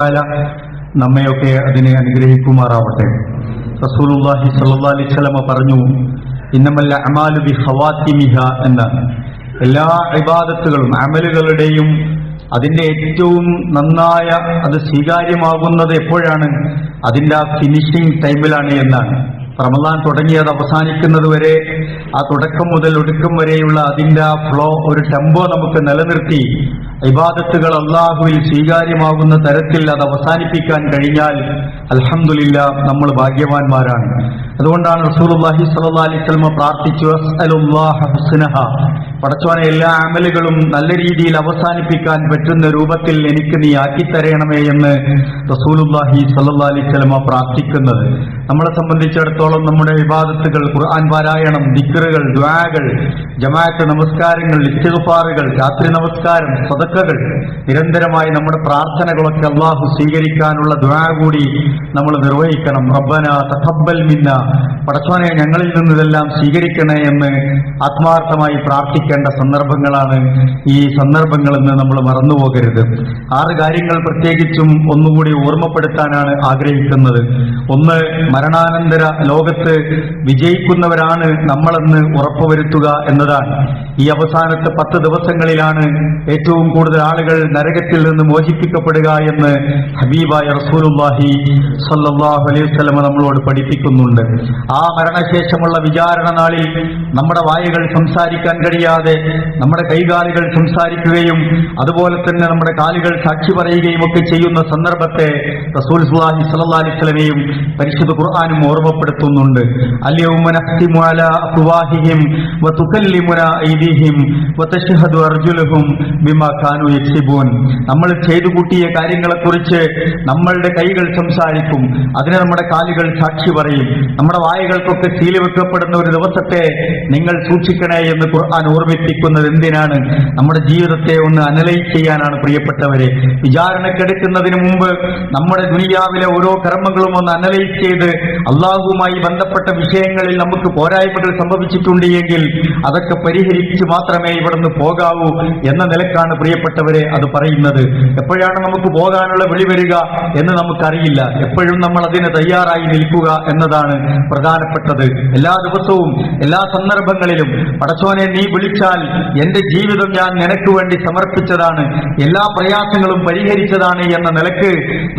നമ്മയൊക്കെ അതിനെ അനുഗ്രഹിക്കുമാറാവട്ടെ. റസൂലുള്ളാഹി സ്വല്ലല്ലാഹു അലൈഹി വസല്ലം പറഞ്ഞു, ഇന്നമൽ അഅമാലു ബിഖവാതിമിഹ എന്ന എല്ലാ ഇബാദത്തുകളും അമലുകളുടെയും അതിന്റെ ഏറ്റവും നന്നായ അത് സ്വീകാര്യമാകുന്നത് എപ്പോഴാണ്? അതിന്റെ ആ ഫിനിഷിംഗ് ടൈമിലാണ് എന്നാണ്. റമദാൻ തുടങ്ങിയത് അവസാനിക്കുന്നത് വരെ, ആ തുടക്കം മുതൽ ഒടുക്കം വരെയുള്ള അതിന്റെ ആ ഫ്ലോ, ഒരു ടെമ്പോ നമുക്ക് നിലനിർത്തി ഇബാദത്തുകൾ അല്ലാഹുവിൽ സ്വീകാര്യമാകുന്ന തരത്തിൽ അത് അവസാനിപ്പിക്കാൻ കഴിഞ്ഞാൽ അൽഹംദുലില്ലാ നമ്മൾ ഭാഗ്യവാന്മാരാണ്. അതുകൊണ്ടാണ് റസൂലുള്ളാഹി സ്വല്ലല്ലാഹു അലൈഹി വസല്ലം പ്രാർത്ഥിച്ചു, അസ്അലുല്ലാഹ ഹുസ്നഹ, പടച്ചോനെ എല്ലാ അമലുകളും നല്ല രീതിയിൽ അവസാനിപ്പിക്കാൻ പറ്റുന്ന രൂപത്തിൽ എനിക്ക് നീ ആക്കിത്തരയണമേ എന്ന് റസൂലുള്ളാഹി സ്വല്ലല്ലാഹു അലൈഹി വസല്ലം പ്രാർത്ഥിക്കുന്നത്. നമ്മളെ സംബന്ധിച്ചിടത്തോളം നമ്മുടെ ഇബാദത്തുകൾ, ഖുർആൻ പാരായണം, ദിക്റുകൾ, ദുആകൾ, ജമാഅത്ത് നമസ്കാരങ്ങൾ, ഇസ്തിഗ്ഫാറുകൾ, രാത്രി നമസ്കാരം, സദഖകൾ, നിരന്തരമായി നമ്മുടെ പ്രാർത്ഥനകളൊക്കെ അല്ലാഹു സ്വീകരിക്കാനുള്ള ദുആ കൂടി നമ്മൾ നിർവഹിക്കണം. റബ്ബനാ തഖബ്ബൽ മിന്ന, പടച്ചോനെ ഞങ്ങളിൽ നിന്ന് ഇതെല്ലാം സ്വീകരിക്കണേ എന്ന് ആത്മാർത്ഥമായി പ്രാർത്ഥിക്കേണ്ട സന്ദർഭങ്ങളാണ് ഈ സന്ദർഭങ്ങളെന്ന് നമ്മൾ മറന്നുപോകരുത്. 6 കാര്യങ്ങൾ പ്രത്യേകിച്ചും ഒന്നുകൂടി ഓർമ്മപ്പെടുത്താനാണ് ആഗ്രഹിക്കുന്നത്. ഒന്ന്, മരണാനന്തര ലോകത്ത് വിജയിക്കുന്നവരാണ് നമ്മളെന്ന് ഉറപ്പുവരുത്തുക എന്നതാണ്. ഈ അവസാനത്തെ 10 ദിവസങ്ങളിലാണ് ഏറ്റവും കൂടുതൽ ആളുകൾ നരകത്തിൽ നിന്ന് മോചിപ്പിക്കപ്പെടുക എന്ന് ഹബീബായ റസൂലുള്ളാഹി സ്വല്ലല്ലാഹു അലൈഹി വസല്ലം നമ്മളോട് പഠിപ്പിക്കുന്നുണ്ട്. ആ മരണശേഷമുള്ള വിചാരണ നാളിൽ നമ്മുടെ വായുകൾ സംസാരിക്കാൻ കഴിയാതെ നമ്മുടെ കൈകാലുകൾ സംസാരിക്കുകയും അതുപോലെ തന്നെ നമ്മുടെ കാലുകൾ സാക്ഷി പറയുകയും ഒക്കെ ചെയ്യുന്ന സന്ദർഭത്തെ റസൂലുള്ളാഹി സ്വല്ലല്ലാഹു അലൈഹി വസല്ലമയും പരിശുദ്ധ ഖുർആനും ഓർമ്മപ്പെടുത്തുന്നുണ്ട്. അൽയൗമ നഖ്തിമു അലാ അഫ്വാഹിഹിം വതുകല്ലിമുനാ ഐദീഹിം വതശ്ഹദു അർജുലുഹും ബിമാ കാനൂ യക്സിബൂൻ. നമ്മൾ ചെയ്തു കൂട്ടിയ കാര്യങ്ങളെക്കുറിച്ച് നമ്മളുടെ കൈകൾ സംസാരിക്കും, അതിന് നമ്മുടെ കാലുകൾ സാക്ഷി പറയും. നമ്മുടെ വായകൾക്കൊക്കെ സീല് വെക്കപ്പെടുന്ന ഒരു ദിവസത്തെ നിങ്ങൾ സൂക്ഷിക്കണേ എന്ന് ഖുർആൻ ഓർമ്മിപ്പിക്കുന്നത് എന്തിനാണ്? നമ്മുടെ ജീവിതത്തെ ഒന്ന് അനലൈസ് ചെയ്യാനാണ് പ്രിയപ്പെട്ടവരെ. വിചാരണക്കെടുക്കുന്നതിന് മുമ്പ് നമ്മുടെ ദുനിയാവിലെ ഓരോ കർമ്മങ്ങളും ഒന്ന് അനലൈസ് ചെയ്ത് അള്ളാഹുവുമായി ബന്ധപ്പെട്ട വിഷയങ്ങളിൽ നമുക്ക് പോരായ്മകൾ സംഭവിച്ചിട്ടുണ്ട് എങ്കിൽ അതൊക്കെ പരിഹരിച്ച് മാത്രമേ ഇവിടുന്ന് പോകാവൂ എന്ന നിലക്കാണ് പ്രിയപ്പെട്ടവരെ അത് പറയുന്നത്. എപ്പോഴാണ് നമുക്ക് പോകാനുള്ള വിളി വരിക എന്ന് നമുക്കറിയില്ല. എപ്പോഴും നമ്മൾ അതിന് തയ്യാറായി നിൽക്കുക എന്നതാണ് പ്രധാനപ്പെട്ടത്. എല്ലാ ദിവസവും എല്ലാ സന്ദർഭങ്ങളിലും പടച്ചോനെ നീ വിളിച്ചാൽ എന്റെ ജീവിതം ഞാൻ നിനക്ക് വേണ്ടി സമർപ്പിച്ചതാണ്, എല്ലാ പ്രയാസങ്ങളും പരിഹരിച്ചതാണ് എന്ന നിലക്ക്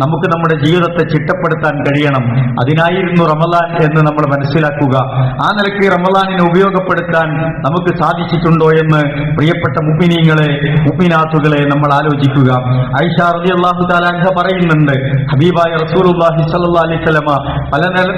നമുക്ക് നമ്മുടെ ജീവിതത്തെ ചിട്ടപ്പെടുത്താൻ കഴിയണം. അതിനായിരുന്നു റമദാൻ എന്ന് നമ്മൾ മനസ്സിലാക്കുക. ആ നിലയ്ക്ക് റമദാനിനെ ഉപയോഗപ്പെടുത്താൻ നമുക്ക് സാധിച്ചിട്ടുണ്ടോ എന്ന് പ്രിയപ്പെട്ട മുഅ്മിനീങ്ങളെ, മുഅ്മിനാത്തുകളെ നമ്മൾ ആലോചിക്കുക. ആയിഷ റളിയല്ലാഹു തആല അൻഹ പറയുന്നുണ്ട്, ഹബീബായ റസൂലുള്ളാഹി സ്വല്ലല്ലാഹു അലൈഹി വസല്ലം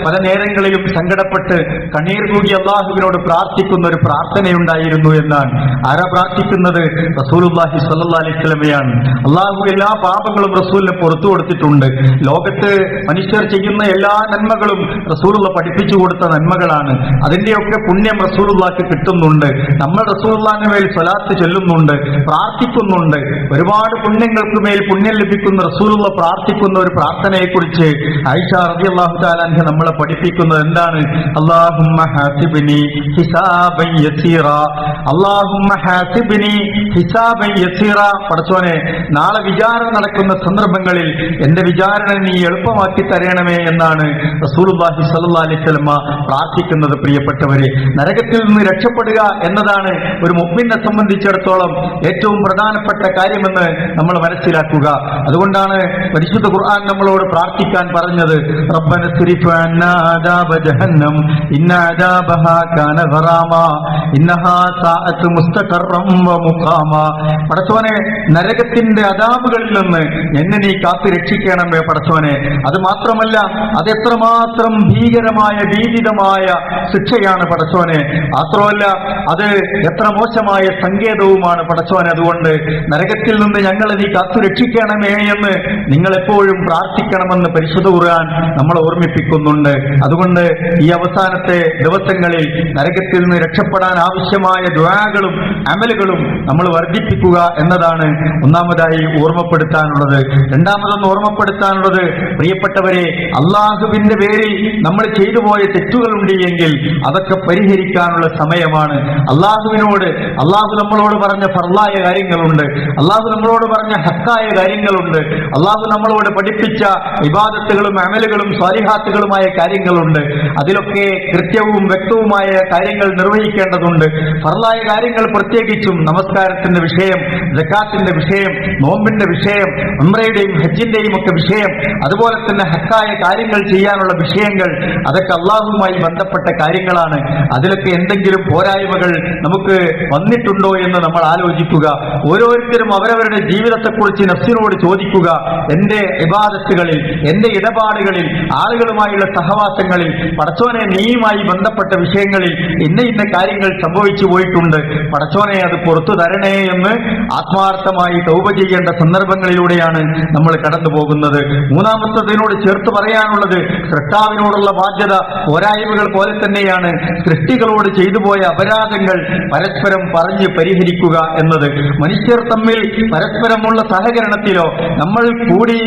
പല നേരങ്ങളിലും സങ്കടപ്പെട്ട് കണ്ണീർ തൂകി അല്ലാഹുവിനോട് പ്രാർത്ഥിക്കുന്ന ഒരു പ്രാർത്ഥനയുണ്ടായിരുന്നു എന്നാണ്. ആരാ പ്രാർത്ഥിക്കുന്നത്? റസൂലുള്ളാഹി സ്വല്ലല്ലാഹു അലൈഹി വസല്ലമയാണ്. അല്ലാഹു എല്ലാ പാപങ്ങളും റസൂലിന് പുറത്തു കൊടുത്തിട്ടുണ്ട്. ലോകത്ത് മനുഷ്യർ ചെയ്യുന്ന എല്ലാ നന്മകളും റസൂലുള്ള പഠിപ്പിച്ചു കൊടുത്ത നന്മകളാണ്. അതിന്റെയൊക്കെ പുണ്യം റസൂലുള്ളാഹിക്ക് കിട്ടുന്നുണ്ട്. നമ്മൾ റസൂലുള്ളാഹിന്റെ മേൽ സ്വലാത്ത് ചൊല്ലുന്നുണ്ട്, പ്രാർത്ഥിക്കുന്നുണ്ട്. ഒരുപാട് പുണ്യങ്ങൾക്ക് മേൽ പുണ്യം ലഭിക്കുന്ന റസൂലുള്ള പ്രാർത്ഥിക്കുന്ന ഒരു പ്രാർത്ഥനയെക്കുറിച്ച് ആയിഷ റളിയല്ലാഹു തആല അൻഹ നമ്മളെ പഠിപ്പിക്കുന്നത് എന്താണ്? അല്ലാഹുമ്മ ഹാസിബ്നി ഹിസാബൻ യസീറാ, അല്ലാഹുമ്മ ഹാസിബ്നി ഹിസാബൻ യസീറാ. പടച്ചോനെ നാളെ വിചാരണ നടക്കുന്ന സന്ദർഭങ്ങളിൽ എന്റെ വിചാരണ നീ എളുപ്പമാക്കി തരണമേ എന്നാണ് റസൂലുള്ളാഹി സ്വല്ലല്ലാഹു അലൈഹി വസല്ലം പ്രാർത്ഥിക്കുന്നത്. പ്രിയപ്പെട്ടവരെ, നരകത്തിൽ നിന്ന് രക്ഷപ്പെടുക എന്നതാണ് ഒരു മുഅ്മിനെ സംബന്ധിച്ചിടത്തോളം ഏറ്റവും പ്രധാനപ്പെട്ട കാര്യമെന്ന് നമ്മൾ മനസ്സിലാക്കുക. അതുകൊണ്ടാണ് പരിശുദ്ധ ഖുർആൻ നമ്മളോട് പ്രാർത്ഥിക്കാൻ പറഞ്ഞത്, റബ്ബന സ്രിഫ് അന്നാ അദാബ ജഹന്നം ഇന്ന അദാബഹാ കാന ഗറാമാ ഇന്നഹാ സാഅത്ത് മുസ്തഖറം വ മുഖാമാ. പടച്ചോനെ നരകത്തിന്റെ അദാബുകളിൽ നിന്ന് എന്നെ നീ കാത്തു രക്ഷിക്കണമേ പടച്ചോനെ. അത് മാത്രമല്ല, അത് എത്രമാത്രം ഭീകരമായ ഭീതിതമായ ശിക്ഷയാണ് പടച്ചോനെ. മാത്രമല്ല, അത് എത്ര മോശമായ സങ്കേതവുമാണ് പടച്ചോനെ. അതുകൊണ്ട് നരകത്തിൽ നിന്ന് ഞങ്ങളെ നീ കാത്തു രക്ഷിക്കണമേ എന്ന് നിങ്ങൾ എപ്പോഴും പ്രാർത്ഥിക്കണമെന്ന് പരിശുദ്ധ ഖുർആൻ നമ്മളെ ഓർമ്മിപ്പിക്കുന്നുണ്ട്. അതുകൊണ്ട് ഈ അവസാനത്തെ ദിവസങ്ങളിൽ നരകത്തിൽ നിന്ന് രക്ഷപ്പെടാൻ ആവശ്യമായ ദുആകളും അമലുകളും നമ്മൾ വർദ്ധിപ്പിക്കുക എന്നതാണ് ഒന്നാമതായി ഓർമ്മപ്പെടുത്താനുള്ളത്. രണ്ടാമതൊന്ന് ഓർമ്മപ്പെടുത്താനുള്ളത്, പ്രിയപ്പെട്ടവരെ, അള്ളാഹുവിന്റെ പേരിൽ നമ്മൾ ചെയ്തു പോയ തെറ്റുകളുണ്ട് എങ്കിൽ അതൊക്കെ പരിഹരിക്കാനുള്ള സമയമാണ്. അള്ളാഹു നമ്മളോട് പറഞ്ഞ ഫർളായ കാര്യങ്ങളുണ്ട്, അള്ളാഹു നമ്മളോട് പറഞ്ഞ ഹക്കായ കാര്യങ്ങളുണ്ട്, അള്ളാഹു അള്ളാഹു നമ്മളോട് പഠിപ്പിച്ച ഇബാദത്തുകളും അമലുകളും സ്വാലിഹാത്തുകളുമായ കാര്യങ്ങളുണ്ട്. അതിലൊക്കെ കൃത്യവും വ്യക്തവുമായ കാര്യങ്ങൾ നിർവഹിക്കേണ്ടതുണ്ട്. ഫർളായ കാര്യങ്ങൾ, പ്രത്യേകിച്ചും നമസ്കാരത്തിന്റെ വിഷയം, സക്കാത്തിന്റെ വിഷയം, നോമ്പിന്റെ വിഷയം, ഉംറയുടെയും ഹജ്ജിന്റെയും ഒക്കെ വിഷയം, അതുപോലെ തന്നെ ഹക്കായ കാര്യങ്ങൾ ചെയ്യാനുള്ള വിഷയങ്ങൾ, അതൊക്കെ അള്ളാഹുവുമായി ബന്ധപ്പെട്ട കാര്യങ്ങളാണ്. അതിലൊക്കെ എന്തെങ്കിലും പോരായ്മകൾ നമുക്ക് വന്നിട്ടുണ്ടോ എന്ന് നമ്മൾ ആലോചിക്കുക. ഓരോരുത്തരും അവരവരുടെ ജീവിതത്തെക്കുറിച്ച് നഫ്സിനോട് ചോദിക്കുക. എന്റെ ഇബാദത്തുകളിൽ, എന്റെ ഇടപാടുകളിൽ, ആളുകളുമായുള്ള സഹവാസങ്ങളിൽ, പടച്ചോനെ നീയുമായി ബന്ധപ്പെട്ട വിഷയങ്ങളിൽ ഇന്ന കാര്യങ്ങൾ സംഭവിച്ചു പോയിട്ടുണ്ട്, പടച്ചോനെ അത് പുറത്തു തരണേ എന്ന് ആത്മാർത്ഥമായി തൗബ ചെയ്യേണ്ട സന്ദർഭങ്ങളിലൂടെയാണ് നമ്മൾ കടന്നു പോകുന്നത്. മൂന്നാമത്തതിനോട് ചേർത്ത് പറയാനുള്ളത്, സൃഷ്ടാവിനോടുള്ള ബാധ്യത പോരായ്മകൾ പോലെ തന്നെയാണ് സൃഷ്ടികളോട് ചെയ്തു പോയ അപരാധങ്ങൾ പരസ്പരം പറഞ്ഞ് പരിഹരിക്കുക എന്നത്. മനുഷ്യർ തമ്മിൽ പരസ്പരമുള്ള സഹകരണത്തിലോ നമ്മൾ കൂടി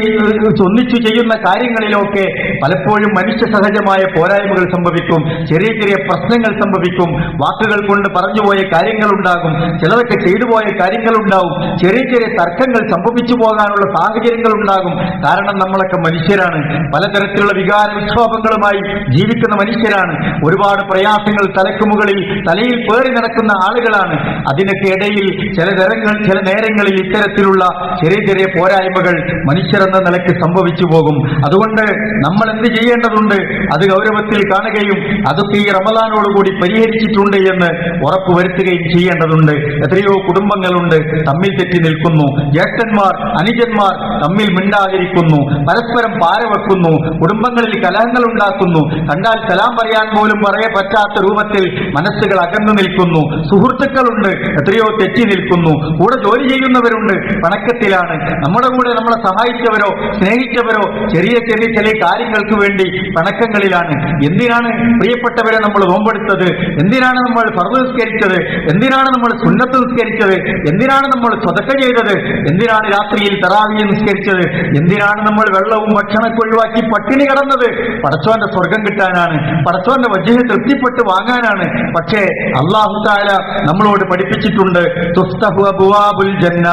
ഒന്നിച്ചു ചെയ്യുന്ന കാര്യങ്ങളിലൊക്കെ പലപ്പോഴും മനുഷ്യ സഹജമായ പോരായ്മകൾ സംഭവിക്കും, ചെറിയ ചെറിയ പ്രശ്നങ്ങൾ സംഭവിക്കും, വാക്കുകൾ കൊണ്ട് പറഞ്ഞുപോയ കാര്യങ്ങളുണ്ടാകും, ചിലതൊക്കെ ചെയ്തു പോയ കാര്യങ്ങളുണ്ടാവും, ചെറിയ ചെറിയ തർക്കങ്ങൾ സംഭവിച്ചു പോകാനുള്ള സാഹചര്യങ്ങൾ ഉണ്ടാകും. കാരണം നമ്മളൊക്കെ മനുഷ്യരാണ്, പലതരത്തിലുള്ള വികാര വിക്ഷോഭങ്ങളുമായി ജീവിക്കുന്ന മനുഷ്യരാണ്, ഒരുപാട് പ്രയാസങ്ങൾ തലയ്ക്ക് മുകളിൽ തലയിൽ പേറി നടക്കുന്ന ആളുകളാണ്. അതിനൊക്കെ ഇടയിൽ ചില നേരങ്ങളിൽ ഇത്തരത്തിലുള്ള ചെറിയ ചെറിയ പോരായ്മകൾ മനുഷ്യരെന്ന നിലയ്ക്ക് സംഭവിച്ചു പോകും. അതുകൊണ്ട് നമ്മൾ എന്ത് ചെയ്യേണ്ടതുണ്ട്? അത് ഗൗരവത്തിൽ കാണുകയും അതൊക്കെ ഈ റമദാനോടുകൂടി പരിഹരിച്ചിട്ടുണ്ട് എന്ന് ഉറപ്പുവരുത്തുകയും ചെയ്യേണ്ടതുണ്ട്. എത്രയോ കുടുംബങ്ങളുണ്ട് തമ്മിൽ തെറ്റി നിൽക്കുന്നു, ജ്യേഷ്ഠന്മാർ അനുജന്മാർ തമ്മിൽ മിണ്ടാതിരിക്കുന്നു, പരസ്പരം പാരവെക്കുന്നു, കുടുംബങ്ങളിൽ കലഹങ്ങൾ ഉണ്ടാക്കുന്നു, കണ്ടാൽ സലാം പറയാൻ പോലും പറയാൻ പറ്റാത്ത രൂപത്തിൽ മനസ്സുകൾ അകന്നു നിൽക്കുന്നു. സുഹൃത്തുക്കളുണ്ട്, എത്രയോ തെറ്റി നിൽക്കുന്നു. കൂടെ ജോലി ചെയ്യുന്നവരുണ്ട്, പണക്കത്തിലാണ്. നമ്മുടെ കൂടെ നമ്മളെ സഹായിച്ചവരോ സ്നേഹിച്ചവരോ ചെറിയ ചെറിയ ചില കാര്യങ്ങൾക്ക് വേണ്ടി പണക്കങ്ങളിലാണ്. എന്തിനാണ് പ്രിയപ്പെട്ടവരെ നമ്മൾ നോമ്പെടുത്തത്? എന്തിനാണ് നമ്മൾ ഫർദ് നിസ്കരിച്ചത്? എന്തിനാണ് നമ്മൾ സുന്നത്ത് നിസ്കരിച്ചത്? എന്തിനാണ് നമ്മൾ സ്വതക്ക ചെയ്തത്? എന്തിനാണ് രാത്രിയിൽ തറാവീഹ് നിസ്കരിച്ചത്? എന്തിനാണ് നമ്മൾ വെള്ളവും ഭക്ഷണമൊക്കെ ഒഴിവാക്കി പട്ടിണി കിടന്നത്? പടച്ചോന്റെ സ്വർഗം കിട്ടാനാണ്, പടച്ചോന്റെ വജ്ഹ് തൃപ്തിപ്പെട്ട് വാങ്ങാനാണ്. പക്ഷേ അല്ലാഹു തആല നമ്മളോട് പഠിപ്പിച്ചിട്ടുണ്ട്, തുഫ്തഹു അബ്വാബുൽ ജന്ന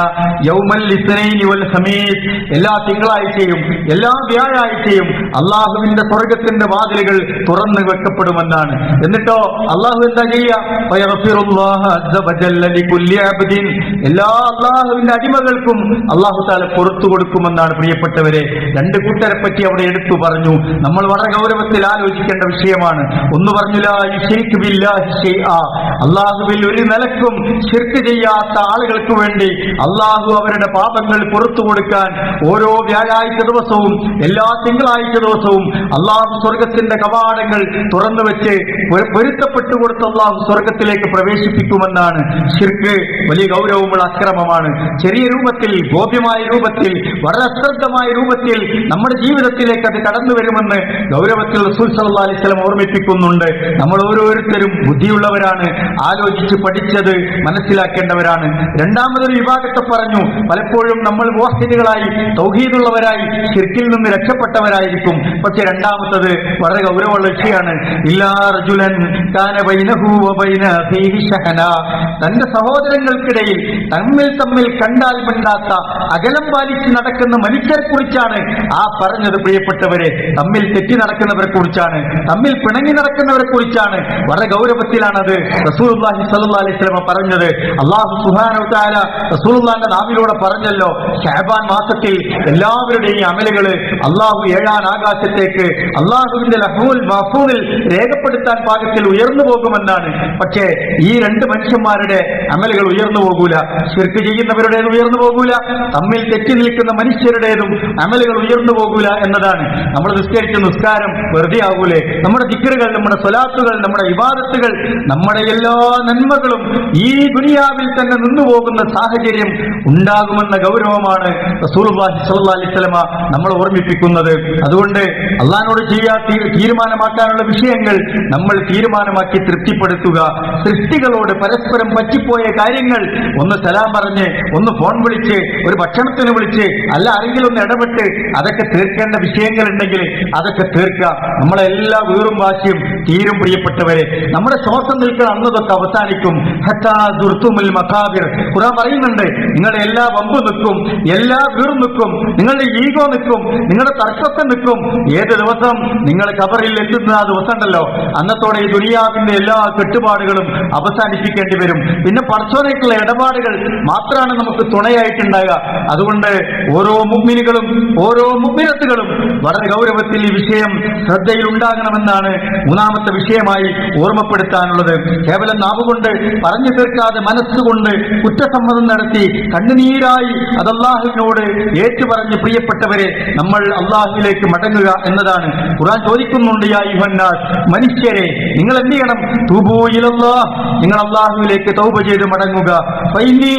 യൗമൽ ഇസ്നൈനി വൽ ഖമീസ്. എല്ലാ തിങ്കളാഴ്ചയും എല്ലാ വ്യാഴാഴ്ചയും അള്ളാഹുവിന്റെ സ്വർഗത്തിന്റെ വാതിലുകൾ തുറന്നു വെക്കപ്പെടുമെന്നാണ്. എന്നിട്ടോ അള്ളാഹു എന്താ ചെയ്യുക? എല്ലാ അള്ളാഹുവിന്റെ അടിമകൾക്കും അള്ളാഹു തആല പുറത്തു കൊടുക്കുമെന്നാണ്. പ്രിയപ്പെട്ടവരെ, രണ്ട് കൂട്ടരെ പറ്റി അവിടെ എടുത്തു പറഞ്ഞു. നമ്മൾ വളരെ ഗൗരവത്തിൽ ആലോചിക്കേണ്ട വിഷയമാണ്. ഒന്ന് പറഞ്ഞു, ലാ യുശ്രികു ബില്ലാഹി ശൈആ. അള്ളാഹുവിൽ ഒരു നിലക്കും ശിർക്ക് ചെയ്യാത്ത ആളുകൾക്ക് വേണ്ടി അള്ളാഹു അവരുടെ പാപങ്ങൾ പുറത്തു കൊടുക്കാൻ ഓരോ വ്യാഴാഴ്ച ദിവസവും എല്ലാ തിങ്കളാഴ്ച ദിവസവും അള്ളാഹു സ്വർഗത്തിന്റെ കവാടങ്ങൾ തുറന്നു വെച്ച് പൊരുത്തപ്പെട്ടു കൊടുത്ത് അള്ളാഹു സ്വർഗത്തിലേക്ക് പ്രവേശിപ്പിക്കുമെന്നാണ്. ശിർക്ക് വലിയ ഗൗരവമുള്ള അക്രമമാണ്. ചെറിയ രൂപത്തിൽ, ഗോപ്യമായ രൂപത്തിൽ, വളരെ അശ്രദ്ധമായ രൂപത്തിൽ നമ്മുടെ ജീവിതത്തിലേക്ക് അത് കടന്നു വരുമെന്ന് ഗൗരവത്തിൽ റസൂൽ സല്ലല്ലാഹു അലൈഹി വസല്ലം ഓർമ്മിപ്പിക്കുന്നുണ്ട്. നമ്മൾ ഓരോരുത്തരും ബുദ്ധിയുള്ളവരാണ്, ആലോചിച്ച് പഠിച്ചത് മനസ്സിലാക്കേണ്ടവരാണ്. രണ്ടാമതൊരു വിഭാഗത്തെ പറഞ്ഞു, പലപ്പോഴും നമ്മൾ മുവഹ്ഹിദുകളായി തൗഹീദുള്ളവരായി ശിർക്കിൽ നിന്ന് രക്ഷപ്പെട്ടവരായിരിക്കും. പക്ഷെ രണ്ടാമത്തത് വളരെ ഗൗരവമുള്ള വിഷയമാണ്. ഇല്ലാ റജുലൻ കാന ബൈനഹു വബൈന അഖീഹി ശഹന. തന്റെ സഹോദരങ്ങൾക്കിടയിൽ തമ്മിൽ കണ്ടാൽ മിണ്ടാത്ത അകലം പാലിച്ച് നടക്കുന്ന മനുഷ്യരെ കുറിച്ചാണ് ആ പറഞ്ഞത്. പ്രിയപ്പെട്ടവരെ, തമ്മിൽ തെറ്റി നടക്കുന്നവരെ കുറിച്ചാണ്, തമ്മിൽ പിണങ്ങി നടക്കുന്നവരെ കുറിച്ചാണ്. വളരെ ഗൗരവത്തിലാണത് റസൂലുള്ളാഹി സ്വല്ലല്ലാഹു അലൈഹി വസല്ലം പറഞ്ഞത്. അല്ലാഹു സുബ്ഹാനഹു വ തആല റസൂലുള്ളാഹിന്റെ നാവിലൂടെ പറഞ്ഞല്ലോ, ശഅബാൻ മാസത്തിൽ എല്ലാവരുടെയും അമലുകൾ അള്ളാഹു ഏഴാൻ ആകാശത്തേക്ക് അള്ളാഹുവിന്റെ ലഹ്വുൽ മഹ്ഫൂദിൽ രേഖപ്പെടുത്താൻ പാകത്തിൽ ഉയർന്നു പോകുമെന്നാണ്. പക്ഷേ ഈ രണ്ട് മനുഷ്യന്മാരുടെ അമലുകൾ ഉയർന്നു പോകൂല. ശിർക്ക് ചെയ്യുന്നവരുടേത് ഉയർന്നു പോകൂല, തമ്മിൽ തെറ്റി നിൽക്കുന്ന മനുഷ്യരുടേതും അമലുകൾ ഉയർന്നു പോകൂല എന്നതാണ്. നമ്മൾ നിസ്കരിച്ച നിസ്കാരം വെറുതെ ആകൂലേ? നമ്മുടെ ദിക്റുകൾ, നമ്മുടെ സ്വലാത്തുകൾ, നമ്മുടെ ഇബാദത്തുകൾ, നമ്മുടെ എല്ലാ നന്മകളും ഈ ദുനിയാവിൽ തന്നെ നിന്നുപോകുന്ന സാഹചര്യം ഉണ്ടാകുമെന്ന ഗൗരവമാണ് റസൂലുള്ളാഹി സ്വല്ലല്ലാഹു അലൈഹി വസല്ലം നമ്മൾ ഓർമ്മിപ്പിക്കുന്നത്. അതുകൊണ്ട് അതുകൊണ്ട് അള്ളാഹിനോട് തീരുമാനമാക്കാനുള്ള വിഷയങ്ങൾ നമ്മൾ തീരുമാനമാക്കി തൃപ്തിപ്പെടുത്തുക. സൃഷ്ടികളോട് പരസ്പരം പറ്റിപ്പോയ കാര്യങ്ങൾ ഒന്ന് സലാം പറഞ്ഞ്, ഒന്ന് ഫോൺ വിളിച്ച്, ഒരു ഭക്ഷണത്തിന് വിളിച്ച്, അല്ല ആരെങ്കിലും ഒന്ന് ഇടപെട്ട് അതൊക്കെ തീർക്കേണ്ട വിഷയങ്ങളുണ്ടെങ്കിൽ അതൊക്കെ തീർക്കാം. നമ്മളെല്ലാ വീറും വാശിയും തീരും. പ്രിയപ്പെട്ടവരെ, നമ്മുടെ ശ്വാസം നിൽക്കുന്ന അന്നതൊക്കെ അവസാനിക്കും. ഖുർആൻ പറയുന്നുണ്ട്, നിങ്ങളുടെ എല്ലാ വമ്പ് നിൽക്കും, എല്ലാ വീറും നിൽക്കും, നിങ്ങളുടെ ഈഗോ നിൽക്കും, നിങ്ങളുടെ തർക്കത്തെ നിൽക്കും. ഏത് ദിവസം നിങ്ങൾ ഖബറിൽ എത്തുന്ന ആ ദിവസം ഉണ്ടല്ലോ, അന്നത്തോടെ ഈ ദുനിയാവിന്റെ എല്ലാ കെട്ടുപാടുകളും അവസാനിപ്പിക്കേണ്ടി വരും. പിന്നെ പടച്ചോനായിട്ടുള്ള ഇടപാടുകൾ മാത്രമാണ് നമുക്ക് തുണയായിട്ടുണ്ടാകുക. അതുകൊണ്ട് ഓരോ മുഅ്മിനുകളും ഓരോ മുഅ്മിനത്തുകളും വളരെ ഗൗരവത്തിൽ ഈ വിഷയം ശ്രദ്ധയിൽ ഉണ്ടാകണമെന്നാണ് മൂന്നാമത്തെ വിഷയമായി ഓർമ്മപ്പെടുത്താനുള്ളത്. കേവലം നാവുകൊണ്ട് പറഞ്ഞു തീർക്കാതെ മനസ്സുകൊണ്ട് കുറ്റസമ്മതം നടത്തി കണ്ണുനീരായി അത് അല്ലാഹുവിനോട് ഏറ്റുപറഞ്ഞ് പ്രിയപ്പെട്ടവരെ നമ്മൾ അല്ലാഹുവിലേക്ക് മടങ്ങുക എന്നതാണ്. ഖുർആൻ ചോദിക്കുന്നുണ്ട്, യാ അയ്യുഹന്നാസ്, മനുഷ്യരെ നിങ്ങൾ എന്ത് ചെയ്യണം? തൂബൂ ഇലല്ലാഹ്, നിങ്ങൾ അല്ലാഹുവിലേക്ക് തൗബ ചെയ്ത് മടങ്ങുക. ഫൈനി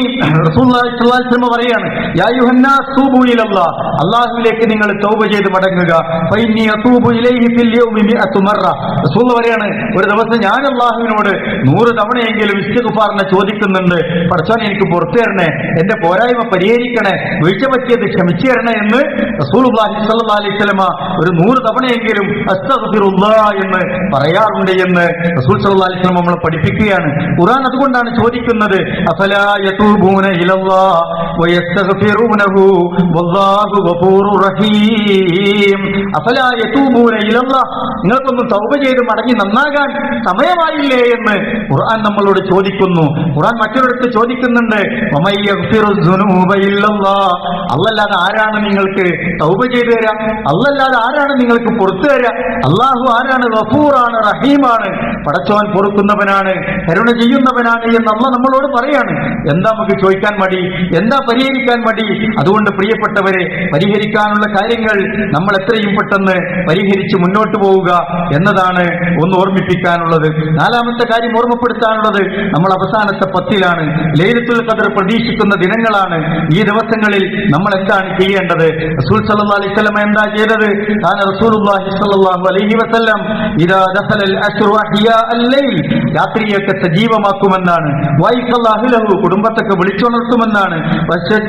റസൂലുള്ളാഹി സ്വല്ലല്ലാഹു അലൈഹി വസല്ലം പറയാണ്, യാ അയ്യുഹന്നാസ് തൂബൂ ഇലല്ലാഹ്, അല്ലാഹുവിലേക്ക് നിങ്ങൾ തൗബ ചെയ്ത് മടങ്ങുക. ഫൈനി അതൂബു ഇലൈഹി ഫിൽ യൗമി 100 മറ. റസൂൽ പറയാണ്, ഒരു ദിവസം ഞാൻ അല്ലാഹുവിനോട് 100 തവണയെങ്കിലും ഇസ്തിഗ്ഫാറിനെ ചോദിക്കുന്നുണ്ട്. പടച്ചോനെ എനിക്ക് പുറത്തു തരണേ, എന്റെ പോരായ്മ പരിഹരിക്കണേ, വീഴ്ച പറ്റിയത് ക്ഷമിച്ചു തരണേ എന്ന് റസൂലുള്ളാഹി സ്വല്ലല്ലാഹു അലൈഹി വസല്ലം ഒരു 100 തവണയെങ്കിലും അസ്തഗ്ഫിറുല്ലാഹ് എന്ന് പറയാറുണ്ട് എന്ന് റസൂൽ സ്വല്ലല്ലാഹു അലൈഹി വസല്ലം നമ്മളെ പഠിപ്പിക്കുകയാണ്. ഖുർആൻ അതുകൊണ്ടാണ് ചോദിക്കുന്നത്, അഫലാ യതൂബൂന ഇലല്ലാഹ് വയസ്തഗ്ഫിറൂനഹു വല്ലാഹു ഗഫൂറുർ റഹീം. അഫലാ യതൂബൂന ഇലല്ലാഹ്, നിങ്ങൾക്കൊന്നും തൗബ ചെയ്ത് മടങ്ങി നന്നാകാൻ സമയമായില്ലേ എന്ന് ഖുർആൻ നമ്മളോട് ചോദിക്കുന്നു. ഖുർആൻ മറ്റൊരിടത്ത് ചോദിക്കുന്നുണ്ട്, വമൻ യഗ്ഫിറുദ് ദുനൂബ ഇല്ലല്ലാഹ്, അല്ലാതെ ആരാണ് നിങ്ങൾക്ക് തൗബ ചെയ്തു തരാം? അല്ലാതെ ആരാണ് നിങ്ങൾക്ക് പുറത്തു തരാം? അല്ലാഹു ആരാണ്? ഗഫൂറാണ്, റഹീമാണ്, പടച്ചോൻ പൊറുക്കുന്നവനാണ്, കരുണ ചെയ്യുന്നവനാണ് എന്ന് അല്ലാഹ് നമ്മളോട് പറയാണ്. എന്താ നമുക്ക് ചോദിക്കാൻ മടി? എന്താ പരിഹരിക്കാൻ മടി? അതുകൊണ്ട് പ്രിയപ്പെട്ടവരെ, പരിഹരിക്കാനുള്ള കാര്യങ്ങൾ നമ്മൾ എത്രയും പെട്ടെന്ന് പരിഹരിച്ച് മുന്നോട്ട് പോവുക എന്നതാണ് ഒന്ന് ഓർമ്മിപ്പിക്കാനുള്ളത്. നാലാമത്തെ കാര്യം ഓർമ്മപ്പെടുത്താനുള്ളത്, നമ്മൾ അവസാനത്തെ 10-ലാണ്, ലൈലത്തുൽ ഖദ്ർ പ്രതീക്ഷിക്കുന്ന ദിനങ്ങളാണ്. ഈ ദിവസങ്ങളിൽ നമ്മൾ എന്താണ് ചെയ്യേണ്ടത്? റസൂൽ സല്ലല്ലാഹു അലൈഹി വസല്ലം എന്താ ചെയ്തത്? കാന റസൂലുള്ളാഹി സ്വല്ലല്ലാഹു അലൈഹി വസല്ലം ഇദാ ദഖലൽ അശ്റു അഹ്യാ അൽ-ലൈൽ, രാത്രിയൊക്കെ സജീവമാക്കുമെന്നാണ്. വൈഖല്ലാഹു ലഹു, കുടുംബത്തൊക്കെ വിളിച്ചുണർത്തുമെന്നാണ്.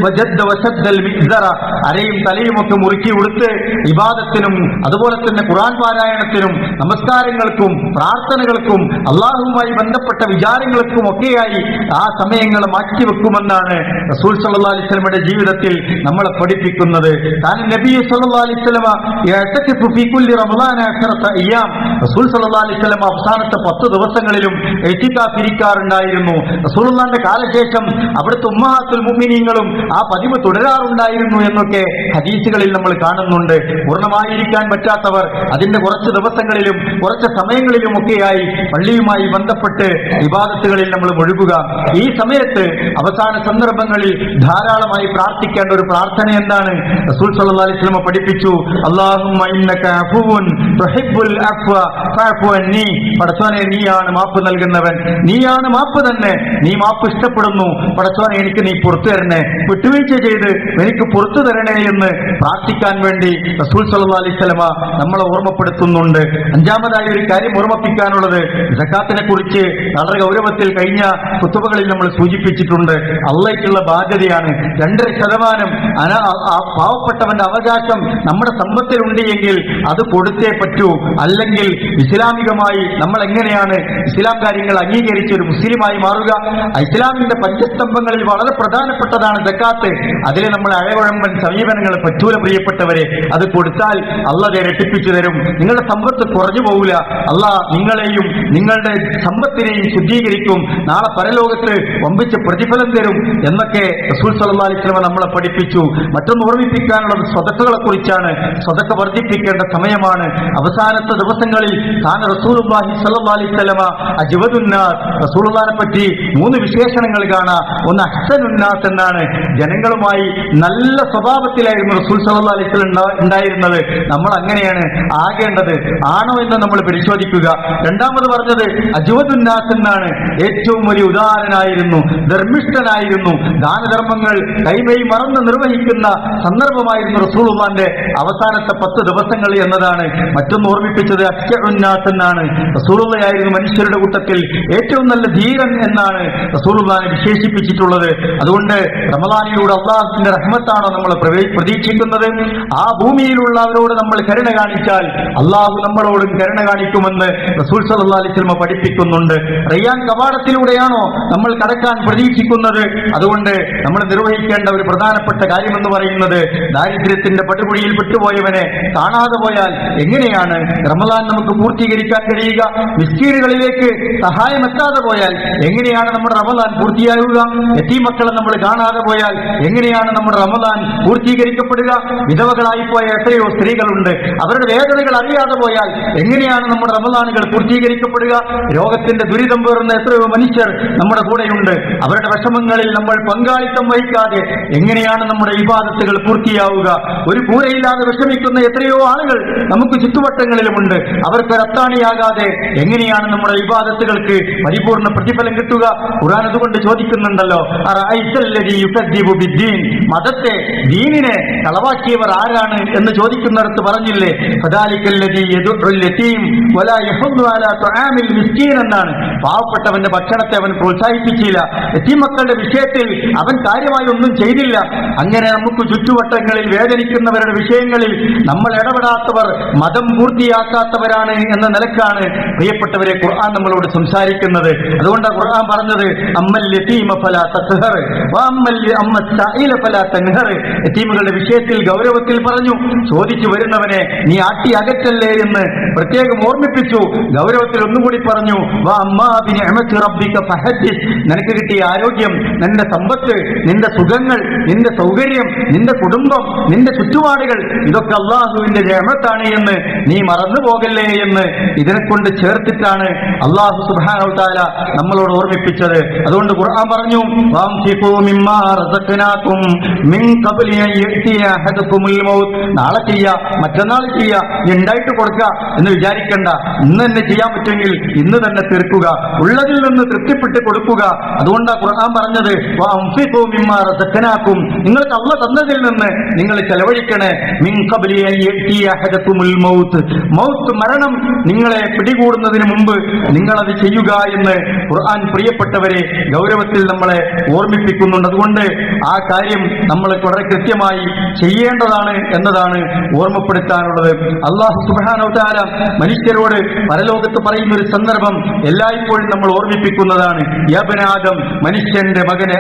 വജദ്ദ വശദ്ദൽ മിഅ്ദറ, അരയും തലയും ഒക്കെ മുറുക്കി ഉടുത്ത് ഇബാദത്തിനും അതുപോലെ തന്നെ ഖുർആൻ പാരായണത്തിനും നമസ്കാരങ്ങൾക്കും പ്രാർത്ഥനകൾക്കും അള്ളാഹുവുമായി ബന്ധപ്പെട്ട വിചാരങ്ങൾക്കും ഒക്കെയായി ആ സമയങ്ങൾ മാറ്റിവെക്കുമെന്നാണ് റസൂൽ സല്ലല്ലാഹു അലൈഹി വസല്ലമയുടെ ജീവിതത്തിൽ നമ്മളെ പഠിപ്പിക്കുന്നത്. കാരണം നബി സല്ലല്ലാഹു അലൈഹി വസല്ലമ യഅതഖിഫു ഫീ കുല്ലി റമളാന 10 അയ്യാം, റസൂൽ സല്ലല്ലാഹു അലൈഹി വസല്ലമ അവസാനത്തെ 10 ദിവസങ്ങളിലും ഇഅ്തികാഫ് ഇരിക്കാറുണ്ടായിരുന്നു. റസൂലുള്ളാഹിന്റെ കാലശേഷം അവിടുത്തെ ഉമ്മഹാത്തുൽ മുഅ്മിനീങ്ങളും ആ പതിവ് തുടരാറുണ്ടായിരുന്നു എന്നൊക്കെ ഹദീസുകളിൽ നമ്മൾ കാണുന്നുണ്ട്. പൂർണ്ണമായിരിക്കാൻ പറ്റാത്തവർ അതിന്റെ കുറച്ച് ദിവസങ്ങളിലും കുറച്ച് സമയങ്ങളിലും ഒക്കെയായി പള്ളിയുമായി ബന്ധപ്പെട്ട് ഇബാദത്തുകളിൽ നമ്മൾ മുഴുകുക. ഈ സമയത്ത് അവസാന സന്ദർഭങ്ങളിൽ ധാരാളമായി പ്രാർത്ഥിക്കേണ്ട ഒരു പ്രാർത്ഥന എന്താണ്? റസൂൽ സല്ലല്ലാഹു അലൈഹി വസല്ലം പഠിപ്പിച്ചു, അല്ലാഹുമ്മ ഇന്നക അഫുവുൻ തുഹിബ്ബുൽ അഫ്വ ഫഅഫു അന്നി, പടച്ചോനെ നീയാണ് മാപ്പ് നൽകുന്നവൻ, നീയാണ് മാപ്പ് തന്നെ, നീ മാപ്പ് ഇഷ്ടപ്പെടുന്നു, പടച്ചോനെ എനിക്ക് നീ പുറത്തു തരണേ, വിട്ടുവീഴ്ച ചെയ്ത് എനിക്ക് പുറത്തു തരണേ എന്ന് പ്രാർത്ഥിക്കാൻ വേണ്ടി റസൂൽ സല്ലല്ലാഹു അലൈഹി വസല്ലം നമ്മളെ ഓർമ്മപ്പെടുത്തുന്നുണ്ട്. അഞ്ചാമതായി ഒരു കാര്യം ഓർമ്മിപ്പിക്കാനുള്ളത്, സക്കാത്തിനെ കുറിച്ച് വളരെ ഗൗരവത്തിൽ കഴിഞ്ഞ ഖുതുബകളിൽ നമ്മൾ സൂചിപ്പിച്ചിട്ടുണ്ട്. അള്ളാഹ്ക്കുള്ള ബാധ്യതയാണ്. 2.5% പാവപ്പെട്ടവന്റെ അവകാശം നമ്മുടെ സമ്പത്തിലുണ്ട് എങ്കിൽ അത് കൊടുത്തേ പറ്റൂ. അല്ലെങ്കിൽ ഇസ്ലാമികമായി നമ്മൾ എങ്ങനെയാണ് ഇസ്ലാം കാര്യങ്ങൾ അംഗീകരിച്ച് ഒരു മുസ്ലിമായി മാറുക? ഇസ്ലാമിന്റെ പഞ്ചസ്തംഭങ്ങളിൽ വളരെ പ്രധാനപ്പെട്ടതാണ് സക്കാത്ത്. അതിൽ നമ്മൾ അഴകുഴമ്പൻ സമീപനങ്ങൾ പറ്റൂല പ്രിയപ്പെട്ടവരെ. അത് കൊടുത്താൽ അള്ളാഹ് ഇരട്ടിപ്പിച്ചു തരും. നിങ്ങളുടെ സമ്പത്ത് കുറഞ്ഞു പോകില്ല. അള്ളാഹ് നിങ്ങളെയും നിങ്ങളുടെ സമ്പത്തിനെയും ശുദ്ധീകരിക്കും. നാളെ പരലോകത്ത് വമ്പിച്ച പ്രതിഫലം തരും എന്നൊക്കെ റസൂൽ സല്ലല്ലാഹു അലൈഹി വസല്ലം നമ്മളെ പഠിപ്പിച്ചു. മറ്റൊന്ന് ഓർമ്മിപ്പിക്കാനുള്ളത് സ്വതക്കകളെ കുറിച്ചാണ്. സ്വതക്ക വർദ്ധിപ്പിക്കേണ്ട സമയമാണ്. അവസാനത്തെ ദിവസങ്ങളിൽ കാന റസൂലുള്ളാഹി സ്വല്ലല്ലാഹു അലൈഹി വസല്ലം അജ്വദുന്നാസ്. റസൂലുള്ളാഹിനെ പറ്റി 3 വിശേഷണങ്ങൾ കാണാം. ഒന്ന് അഹ്സനുന്നാസ് എന്നാണ്, ജനങ്ങളുമായി നല്ല സ്വഭാവത്തിലായിരുന്നു റസൂൽ സല്ലല്ലാഹു അലൈഹി വസല്ലം ഉണ്ടായിരുന്നത്. നമ്മൾ അങ്ങനെയാണ് ആകേണ്ടത് ആണോ എന്ന് നമ്മൾ പരിശോധിക്കുക. രണ്ടാമത് പറഞ്ഞത് അജ്വദുന്നാസ് എന്നാണ്, ഏറ്റവും വലിയ ഉദാരനായിരുന്നു, ധർമ്മിഷ്ഠനായിരുന്നു, ദാനധർമ്മങ്ങൾ കൈമൈ മറന്ന് നിർവഹിക്കുന്ന സന്ദർഭമായിരുന്നു റസൂലുള്ളാഹിന്റെ അവസാനത്തെ 10 ദിവസങ്ങൾ എന്നതാണ്. മറ്റൊന്ന് ഓർമ്മിപ്പിച്ചത് അഷ്ജഉന്നാസ് എന്നാണ്. റസൂലുള്ളാഹിയായിരുന്നു മനുഷ്യരുടെ കൂട്ടത്തിൽ ഏറ്റവും നല്ല ധീരൻ എന്നാണ് റസൂലുള്ളാഹിനെ വിശേഷിപ്പിച്ചിട്ടുള്ളത്. അതുകൊണ്ട് റമളാനിലൂടെ അള്ളാഹുവിന്റെ റഹ്മത്താണോ നമ്മൾ പ്രതീക്ഷിക്കുന്നത്? ആ ഭൂമിയിലുള്ളവരോട് നമ്മൾ കരുണ കാണിച്ചാൽ അള്ളാഹു നമ്മളോടും കരുണ കാണിക്കുമെന്ന് റസൂൽ സല്ലല്ലാഹു അലൈഹി വസല്ലം പഠിപ്പിക്കുന്നുണ്ട്. റയ്യാൻ കവാടത്തിലൂടെയാണോ നമ്മൾ കടക്കാൻ പ്രതീക്ഷിക്കുന്നത്? അതുകൊണ്ട് നമ്മൾ നിർവഹിക്കേണ്ട ഒരു പ്രധാനപ്പെട്ട കാര്യമെന്ന് പറയുന്നത്, ദാരിദ്ര്യത്തിന്റെ പടുകുഴിയിൽ പെട്ടുപോയവനെ കാണാതെ പോയാൽ എങ്ങനെയാണ് റമളാൻ നമുക്ക് പൂർത്തീകരിക്കാൻ കഴിയുക? മിസ്കീനുകളിലേക്ക് സഹായം എത്താതെ പോയാൽ എങ്ങനെയാണ് നമ്മുടെ റമളാൻ പൂർത്തിയാകുക? യതീം മക്കളെ നമ്മൾ കാണാതെ പോയാൽ എങ്ങനെയാണ് നമ്മുടെ റമളാൻ പൂർത്തീകരിക്കപ്പെടുക? വിധവകളായി പോയ എത്രയോ സ്ത്രീകളുണ്ട്, അവരുടെ വേദനകൾ അറിയാതെ പോയാൽ എങ്ങനെയാണ് നമ്മുടെ റമളാനുകൾ പൂർത്തീകരിക്കപ്പെടുക? രോഗത്തിന്റെ ദുരിതം പേറുന്ന എത്രയോ മനുഷ്യർ നമ്മുടെ കൂടെയുണ്ട്, അവരുടെ വിഷമങ്ങളിൽ നമ്മൾ പങ്കാളിത്തം വഹിക്കാതെ എങ്ങനെയാണ് നമ്മുടെ ഇബാദത്തുകൾ പൂർത്തിയാവുക? ഒരു കൂരയില്ലാതെ വിഷമിക്കുന്ന എത്രയോ ആളുകൾ നമുക്ക് ചുറ്റുവട്ടങ്ങളിലുമുണ്ട്, അവർക്ക് അത്താണിയാകാതെ എങ്ങനെയാണ് നമ്മുടെ ഇബാദത്തുകൾക്ക് പരിപൂർണ്ണ പ്രതിഫലം കിട്ടുക? ഖുർആൻ അതുകൊണ്ട് ചോദിക്കുന്നുണ്ടല്ലോ, മതത്തെ, ദീനിനെ കളവാക്കിയവർ ആരാണ് എന്ന് ചോദിക്കുന്നിടത്ത് പറഞ്ഞില്ലേ, എന്നാണ്. പാവപ്പെട്ടവന്റെ ഭക്ഷണത്തെ അവൻ പ്രോത്സാഹിപ്പിച്ചില്ല, യതീം മക്കളുടെ വിഷയത്തിൽ അവൻ കാര്യമായി ഒന്നും ചെയ്തില്ല. അങ്ങനെ നമുക്ക് ചുറ്റുവട്ടങ്ങളിൽ വേദനിക്കുന്നവരുടെ വിഷയങ്ങളിൽ നമ്മൾ ഇടപെടാത്തവർ മതം പൂർത്തിയാക്കാത്തവരാണ് എന്ന നിലക്കാണ് പ്രിയപ്പെട്ടവരെ ഖുർആൻ നമ്മളോട് സംസാരിക്കുന്നത്. അതുകൊണ്ടാണ് ഖുർആൻ പറഞ്ഞത്, അമ്മൽ യതീമ ഫലാ തഖ്ഹർ വഅമ്മൽ സഈല ഫലാ തൻഹർ. യതീമുകളുടെ വിഷയത്തിൽ ഗൗരവത്തിൽ പറഞ്ഞു, ചോദിച്ചു വരുന്നവനെ നീ ആട്ടി അകറ്റല്ലേ എന്ന് പ്രത്യേകം ഓർമ്മിപ്പിച്ചു. ഗൗരവത്തിൽ ഒന്നുകൂടി പറഞ്ഞു, വഅമ്മാ ബിനിഅമതി റബ്ബിക ഫഹദ്ദിസ്. നിനക്ക് കിട്ടിയ ആരോഗ്യം, നിന്റെ സമ്പത്ത്, നിന്റെ സുഖങ്ങൾ, നിന്റെ സൗകര്യം, നിന്റെ കുടുംബം, നിന്റെ ചുറ്റുപാടുകൾ, ഇതൊക്കെ അള്ളാഹുവിന്റെ നിഅമത്താണ് എന്ന് നീ മറന്നു പോകല്ലേ എന്ന് ഇതിനെ കൊണ്ട് ചേർത്തിട്ടാണ് അള്ളാഹു സുബ്ഹാനഹു വ തആല നമ്മളോട് ഓർമ്മിപ്പിച്ചത്. അതുകൊണ്ട് ഖുർആൻ പറഞ്ഞു, വഅൻഫിഖൂ മിമ്മാ റസഖ്നാകും മിൻ ഖബ്ലി അൻ യഅതിയ അഹദകുമുൽ മൗത്ത്. നാളെ ചെയ്യാ, മറ്റന്നാൾ ചെയ്യാ, ഉണ്ടായിട്ട് കൊടുക്കുക എന്ന് വിചാരിക്കണ്ട. ഇന്ന് തന്നെ ചെയ്യാൻ പറ്റുമെങ്കിൽ ഇന്ന് തന്നെ തീർക്കുക, ഉള്ളതിൽ നിന്ന് തൃപ്തിപ്പെട്ട് കൊടുക്കുക. അതുകൊണ്ടാണ് ഖുർആൻ പറഞ്ഞത്, വഅൻഫിഖൂ മിമ്മാ റസഖ്നാകും. നിങ്ങൾക്ക് അല്ലാഹു തന്നതിൽ നിന്ന് നിങ്ങൾ ചെലവഴിക്കണേ. മിൻ ഖബ്ലി അൻ യഅതിയ അഹദകുമുൽ മൗത്ത്. മൗത്ത്, മരണം നിങ്ങളെ പിടികൂടുന്നതിന് മുമ്പ് നിങ്ങളത് ചെയ്യുക എന്ന് ഖുർആൻ പ്രിയപ്പെട്ടവരെ ഗൗരവത്തിൽ നമ്മളെ ഓർമ്മിപ്പിക്കുന്നുണ്ട്. അതുകൊണ്ട് ആ കാര്യം നമ്മൾ വളരെ കൃത്യമായി ചെയ്യേണ്ടതാണ് എന്നതാണ് ഓർമ്മപ്പെടുത്താനുള്ളത്. അല്ലാഹു സുബ്ഹാനഹു വ തആല മനുഷ്യരോട് പരലോകത്ത് പറയുന്ന ഒരു സന്ദർഭം എല്ലായ്പ്പോഴും നമ്മൾ ഓർമ്മിപ്പിക്കുന്നതാണ്. യാ ബനി ആദം, മനുഷ്യന്റെ മകനെ,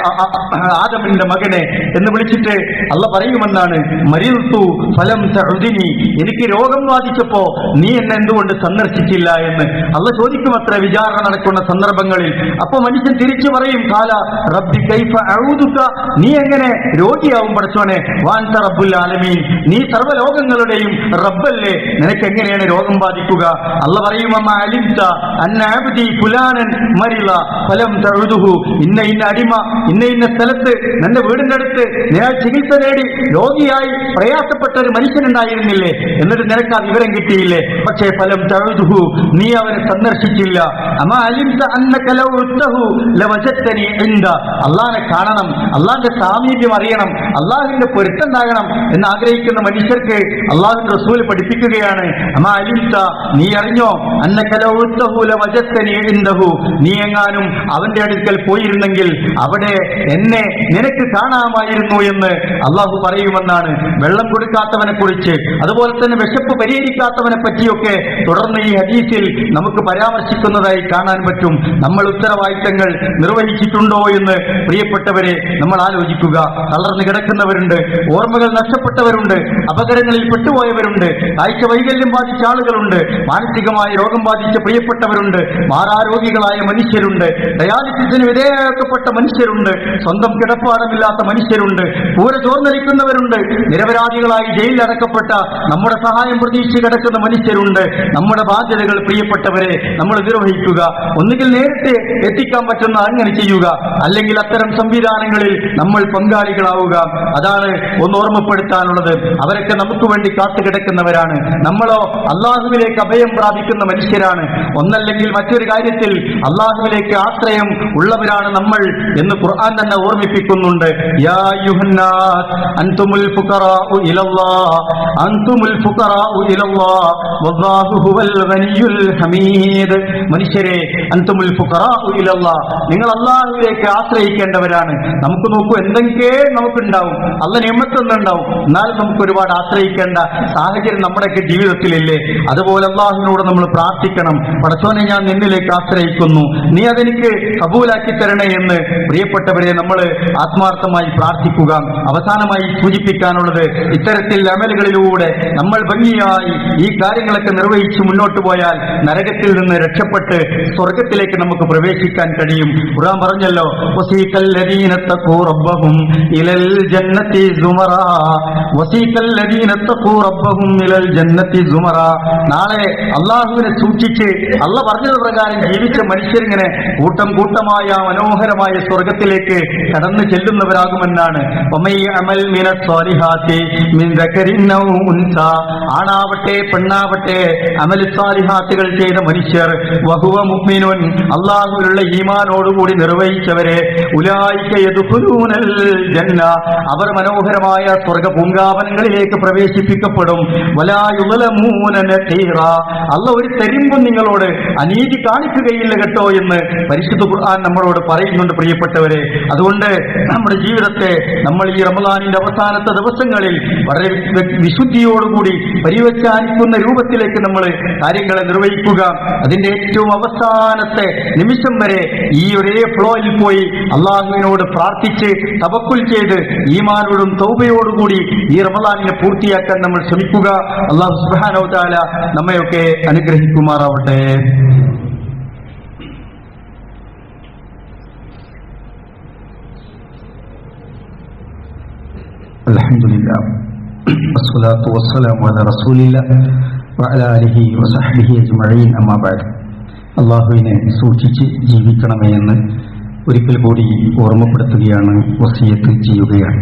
ആദമിന്റെ മകനെ എന്ന് വിളിച്ചിട്ട് അല്ലാഹു പറയുമെന്നാണ്, മരിൽതു ഫലം തഉദിനി. എനിക്ക് രോഗം ബാധിച്ചപ്പോ നീ എന്നെ എന്തുകൊണ്ട് സന്ദർശിച്ചില്ല എന്ന് അല്ലാഹു ചോദിക്കുമത്ര വിചാരണ നടക്കുന്ന സന്ദർഭങ്ങളിൽ. അപ്പോ മനുഷ്യൻ തിരിച്ചു പറയും, ഖാല റബ്ബി കൈഫ അഊദുക. നീ എങ്ങനെ രോഗിയാവും പടച്ചോനെ? വാൻത റബ്ബുൽ ആലമീൻ, നീ സർവ്വലോകങ്ങളുടെയും റബ്ബല്ലേ, നിനക്ക് എങ്ങനെയാണ് രോഗം ബാധിക്കുക? അല്ലാഹു പറയും, അമ്മ അലിംത അന്ന അബ്ദി ഫുലാനൻ മരിള ഫലം തഉദുഹു. ഇന്ന അടിമ ഇന്ന സ്ഥലത്ത് നിന്റെ വീടിന്റെ അടുത്ത് ഞാൻ ചികിത്സ നേടി രോഗിയായി പ്രയാസപ്പെട്ട ഒരു മനുഷ്യനുണ്ടായിരുന്നില്ലേ, എന്നിട്ട് നിനക്ക് ആ വിവരം കിട്ടിയില്ലേ? പക്ഷേ ഫലം തഉദുഹു, നീ അവനെ സന്ദർശിച്ചില്ല. അമ്മ അലിംത അന്നക ലൗ ഉത്തഹു ലവജതനി ഇൻദ. അല്ലാഹനെ കാണണം, അല്ലാഹുവിന്റെ സാമീപ്യം അറിയണം, അല്ലാഹുവിന്റെ പൊരുത്തണ്ടാകണം എന്ന് ആഗ്രഹിക്കുന്ന മനുഷ്യർക്ക് അല്ലാഹുവിന്റെ റസൂൽ പഠിപ്പിക്കുകയാണ്, അമ്മ അലിംത, നീ അറിഞ്ഞോ, അന്നക ലൗ ഉത്തഹു ലവജതനി ഇൻദഹു. നീ എങ്ങാനും അവന്റെ അടുക്കൽ പോയിരുന്നെങ്കിൽ അവിടെ എന്നെ നിനക്ക് കാണാമായിരുന്നു എന്ന് അല്ലാഹു പറയുമെന്നാണ്. വെള്ളം കൊടുക്കാത്തവനെ കുറിച്ച്, അതുപോലെ തന്നെ വിശപ്പ് പരിഹരിക്കാത്തവനെ പറ്റിയൊക്കെ തുടർന്ന് ഈ ഹദീസിൽ നമുക്ക് പരാമർശിക്കുന്നതായി കാണാൻ പറ്റും. നമ്മൾ ഉത്തരവാദിത്തങ്ങൾ നിർവഹിച്ചിട്ടുണ്ടോ എന്ന് പ്രിയപ്പെട്ടവരെ നമ്മൾ ആലോചിക്കുക. തളർന്നു കിടക്കുന്നവരുണ്ട്, ഓർമ്മകൾ നഷ്ടപ്പെട്ടവരുണ്ട്, അപകടങ്ങളിൽ പെട്ടുപോയവരുണ്ട്, കാഴ്ച വൈകല്യം ബാധിച്ച ആളുകളുണ്ട്, മാനസികമായ രോഗം ബാധിച്ച പ്രിയപ്പെട്ടവരുണ്ട്, മാറാരോഗികളായ മനുഷ്യരുണ്ട്, ഡയാലിസിസിന് വിധേയമാക്കപ്പെട്ട മനുഷ്യരുണ്ട്, സ്വന്തം കിടപ്പാടമില്ലാത്ത മനുഷ്യരുണ്ട്, പൂര ചോർന്നരിക്കുന്നവരുണ്ട്, നിരപരാധികളായി ജയിലിൽ അടക്കപ്പെട്ട നമ്മുടെ സഹായം പ്രതീക്ഷിച്ച് കിടക്കുന്ന മനുഷ്യരുണ്ട്. നമ്മുടെ ബാധ്യതകൾ പ്രിയപ്പെട്ട പ്രിയപ്പെട്ടവരെ നമ്മൾ നിർവഹിക്കുക. ഒന്നുകിൽ നേരത്തെ എത്തിക്കാൻ പറ്റുന്ന അങ്ങനെ ചെയ്യുക, അല്ലെങ്കിൽ അത്തരം സംവിധാനങ്ങളിൽ നമ്മൾ പങ്കാളികളാവുക. അതാണ് ഒന്ന് ഓർമ്മപ്പെടുത്താനുള്ളത്. അവരൊക്കെ നമുക്ക് വേണ്ടി കാത്തുകിടക്കുന്നവരാണ്. നമ്മളോ അള്ളാഹുവിലേക്ക് അഭയം പ്രാപിക്കുന്ന മനുഷ്യരാണ്. ഒന്നല്ലെങ്കിൽ മറ്റൊരു കാര്യത്തിൽ അള്ളാഹുവിലേക്ക് ആശ്രയം ഉള്ളവരാണ് നമ്മൾ എന്ന് ഖുർആൻ തന്നെ ഓർമ്മിപ്പിക്കുന്നുണ്ട്. യാ അയ്യുഹന്നാസ് അൻതുമുൽ ഫുഖറാഉ ഇലല്ലാഹ് അൻതുമുൽ ഫുഖറാഉ ഇലല്ലാഹ് വല്ലാഹു ഹുവൽ ഗനിയുൽ ഹമീദ്. മനുഷ്യരെ, അൻതുമുൽ ഫുഖറാഉ ഇലല്ലാഹ്, നിങ്ങൾ അള്ളാഹുവിലേക്ക് ആശ്രയിക്കേണ്ടവരാണ്. നമുക്ക് നോക്കൂ, എന്തെങ്കിലും നമുക്കുണ്ടാവും, അള്ളാഹ് നിഅമത്തൊന്നുണ്ടാവും, എന്നാൽ നമുക്ക് ഒരുപാട് ആശ്രയിക്കേണ്ട സാഹചര്യം നമ്മുടെയൊക്കെ ജീവിതത്തിലില്ലേ? അതുപോലെ അള്ളാഹുവിനോട് നമ്മൾ പ്രാർത്ഥിക്കണം. പടച്ചോനെ, ഞാൻ നിന്നിലേക്ക് ആശ്രയിക്കുന്നു, നീ അതെനിക്ക് കബൂലാക്കി തരണേ എന്ന് പ്രിയപ്പെട്ടവരെ നമ്മൾ ആത്മാർത്ഥമായി പ്രാർത്ഥിക്കുക. അവസാനമായി സൂചിപ്പിക്കാനുള്ളത്, ഇത്തരത്തിൽ അമലുകളിലൂടെ നമ്മൾ ഭംഗിയായി ഈ കാര്യങ്ങളൊക്കെ നിർവഹിച്ച് മുന്നോട്ട് പോയാൽ നരകത്തിൽ നിന്ന് രക്ഷപ്പെട്ട് സ്വർഗത്തിലേക്ക് നമുക്ക് പ്രവേശിക്കാൻ കഴിയും. ഖുർആൻ പറഞ്ഞല്ലോ, വസീഖൽ ലദീന തഖൂ റബ്ബഹും ഇലൽ ജന്നത്തി സുമറാ വസീഖൽ ലദീന തഖൂ റബ്ബഹും ഇലൽ ജന്നത്തി സുമറാ. നാളെ അള്ളാഹുവിനെ സൂക്ഷിച്ച് അള്ളാഹ് പറഞ്ഞത് പ്രകാരം ജീവിച്ച മനുഷ്യരിങ്ങനെ കൂട്ടം കൂട്ടമായ മനോഹരമായ സ്വർഗത്തിലേക്ക് കടന്നു ചെല്ലുന്നവരാകുമെന്നാണ്. ആണാവട്ടെ പെണ്ണാവട്ടെ അമൽ സാലിഹാത്തുകൾ ചെയ്ത മനുഷ്യർ, വഹുവ മുഅ്മിനുൻ, അള്ളാഹുവിലുള്ള ഈമാനോടുകൂടി നിർവഹിച്ചവരെ, ഉലൈക യദ്ഖുലൂനൽ ജന്ന, അവർ മനോഹരമായ സ്വർഗ പൂങ്കാവനങ്ങളിലേക്ക് പ്രവേശിപ്പിക്കപ്പെടും. വലാ യുളമൂന നഖീറ, അള്ളാഹ് ഒരു തരിമ്പും നിങ്ങളോട് അനീതി കാണിക്കുകയില്ല കേട്ടോ എന്ന് പരിശുദ്ധ ഖുർആൻ നമ്മളോട് പറയുന്നുണ്ട്. പ്രിയപ്പെട്ടവരെ, അതുകൊണ്ട് നമ്മുടെ ജീവിതത്തെ നമ്മൾ ഈ റമളാനിന്റെ അവസാനത്തെ ദിവസങ്ങളിൽ വളരെ വിശുദ്ധിയോടുകൂടി പരിവച്ചാനിക്കുന്ന രൂപത്തിലേക്ക് നമ്മൾ കാര്യങ്ങളെ നിർവഹിക്കുക. അതിന്റെ ഏറ്റവും അവസാനത്തെ നിമിഷം വരെ ഈ ഒരേ ഫ്ലോയിൽ പോയി അള്ളാഹുവിനോട് പ്രാർത്ഥിച്ച് തവക്കുൽ ചെയ്ത് ഈമാനോടും തൗബയോടുകൂടി ഈ റമളാനിനെ പൂർത്തിയാക്കാൻ നമ്മൾ ശ്രമിക്കുക. അള്ളാഹു സുബ്ഹാനഹു വ തആല നമ്മയൊക്കെ അനുഗ്രഹിക്കുമാറാവട്ടെ. അൽഹംദുലില്ലാഹ് വസ്സലാത്തു വസ്സലാമു അലാ റസൂലില്ലാഹ് വഅലാ ആലിഹി വസഹ്ബിഹി അജ്മഈൻ. അമ്മാ ബഅദ്. അള്ളാഹുവിനെ സൂക്ഷിച്ച് ജീവിക്കണമേ എന്ന് ഒരിക്കൽ കൂടി ഓർമ്മപ്പെടുത്തുകയാണ്, വസിയത്ത് ചെയ്യുകയാണ്.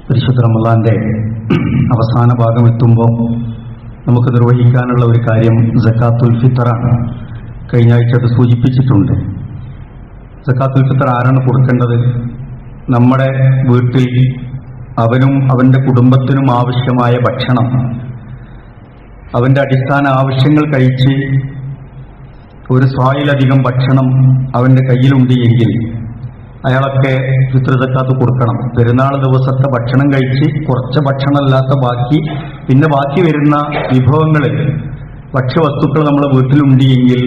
പരിശുദ്ധ റമളാന്റെ അവസാന ഭാഗം എത്തുമ്പോൾ നമുക്ക് നിർവഹിക്കാനുള്ള ഒരു കാര്യം സക്കാത്തുൽ ഫിത്റാണ്. കഴിഞ്ഞ ആഴ്ച അത് സൂചിപ്പിച്ചിട്ടുണ്ട്. സക്കാത്തുൽ ഫിത്ർ ആരാണ് കൊടുക്കേണ്ടത്? നമ്മുടെ വീട്ടിൽ അവനും അവന്റെ കുടുംബത്തിനും ആവശ്യമായ ഭക്ഷണം, അവന്റെ അടിസ്ഥാന ആവശ്യങ്ങൾ കഴിച്ച് ഒരു സ്വായിലധികം ഭക്ഷണം അവന്റെ കയ്യിലുണ്ട് എങ്കിൽ അയാളൊക്കെ ഫിത്ർ സക്കാത്ത് കൊടുക്കണം. പെരുന്നാൾ ദിവസത്തെ ഭക്ഷണം കഴിച്ച് കുറച്ച് ഭക്ഷണമല്ലാത്ത ബാക്കി വരുന്ന വിഭവങ്ങളിൽ ഭക്ഷ്യവസ്തുക്കൾ നമ്മുടെ വീട്ടിലുണ്ട് എങ്കിൽ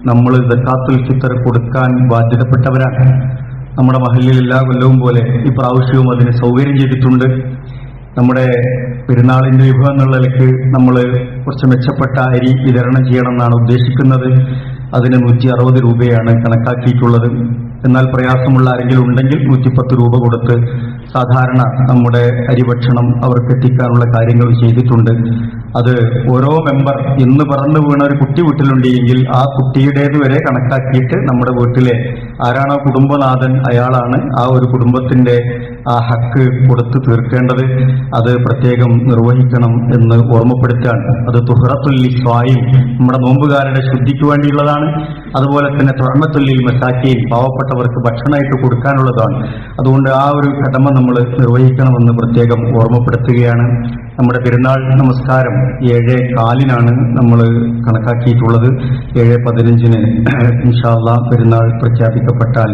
നമ്മൾ സക്കാത്തുൽ ഫിത്ർ കൊടുക്കാൻ ബാധ്യതപ്പെട്ടവരാണ്. നമ്മുടെ മഹല്ലിൽ എല്ലാ കൊല്ലവും പോലെ ഈ പ്രാവശ്യവും അതിന് സൗകര്യം ചെയ്തിട്ടുണ്ട്. നമ്മുടെ പെരുന്നാളിന്റെ വിഭവം എന്നുള്ള നിലയ്ക്ക് നമ്മൾ കുറച്ച് മെച്ചപ്പെട്ട അരി വിതരണം ചെയ്യണമെന്നാണ് ഉദ്ദേശിക്കുന്നത്. അതിന് 160 രൂപയാണ് കണക്കാക്കിയിട്ടുള്ളത്. എന്നാൽ പ്രയാസമുള്ള ആരെങ്കിലും ഉണ്ടെങ്കിൽ 110 രൂപ കൊടുത്ത് സാധാരണ നമ്മുടെ അരിഭക്ഷണം അവർക്ക് എത്തിക്കാനുള്ള കാര്യങ്ങൾ ചെയ്തിട്ടുണ്ട്. അത് ഓരോ മെമ്പർ ഇന്ന് പറന്നു വീണ ഒരു കുട്ടി വീട്ടിലുണ്ടെങ്കിൽ ആ കുട്ടിയുടേത് വരെ കണക്കാക്കിയിട്ട് നമ്മുടെ വീട്ടിലെ ആരാണോ കുടുംബനാഥൻ അയാളാണ് ആ ഒരു കുടുംബത്തിന്റെ ആ ഹക്ക് കൊടുത്തു തീർക്കേണ്ടത്. അത് പ്രത്യേകം നിർവഹിക്കണം എന്ന് ഓർമ്മപ്പെടുത്തുകയാണ്. അത് തുഹറത്തുൽ ലിസ്വായിം, നമ്മുടെ നോമ്പുകാരുടെ ശുദ്ധിക്ക് വേണ്ടിയുള്ളതാണ്. അതുപോലെ തന്നെ തുഅമത്തുൽ മസാക്കീൻ, പാവപ്പെട്ടവർക്ക് ഭക്ഷണമായിട്ട് കൊടുക്കാനുള്ളതാണ്. അതുകൊണ്ട് ആ ഒരു കടമ നമ്മൾ നിർവഹിക്കണമെന്ന് പ്രത്യേകം ഓർമ്മപ്പെടുത്തുകയാണ്. നമ്മുടെ പെരുന്നാൾ നമസ്കാരം 7:15 നമ്മൾ കണക്കാക്കിയിട്ടുള്ളത്. 7:15 ഇൻഷാ അല്ലാഹ് പെരുന്നാൾ പ്രഖ്യാപിക്കപ്പെട്ടാൽ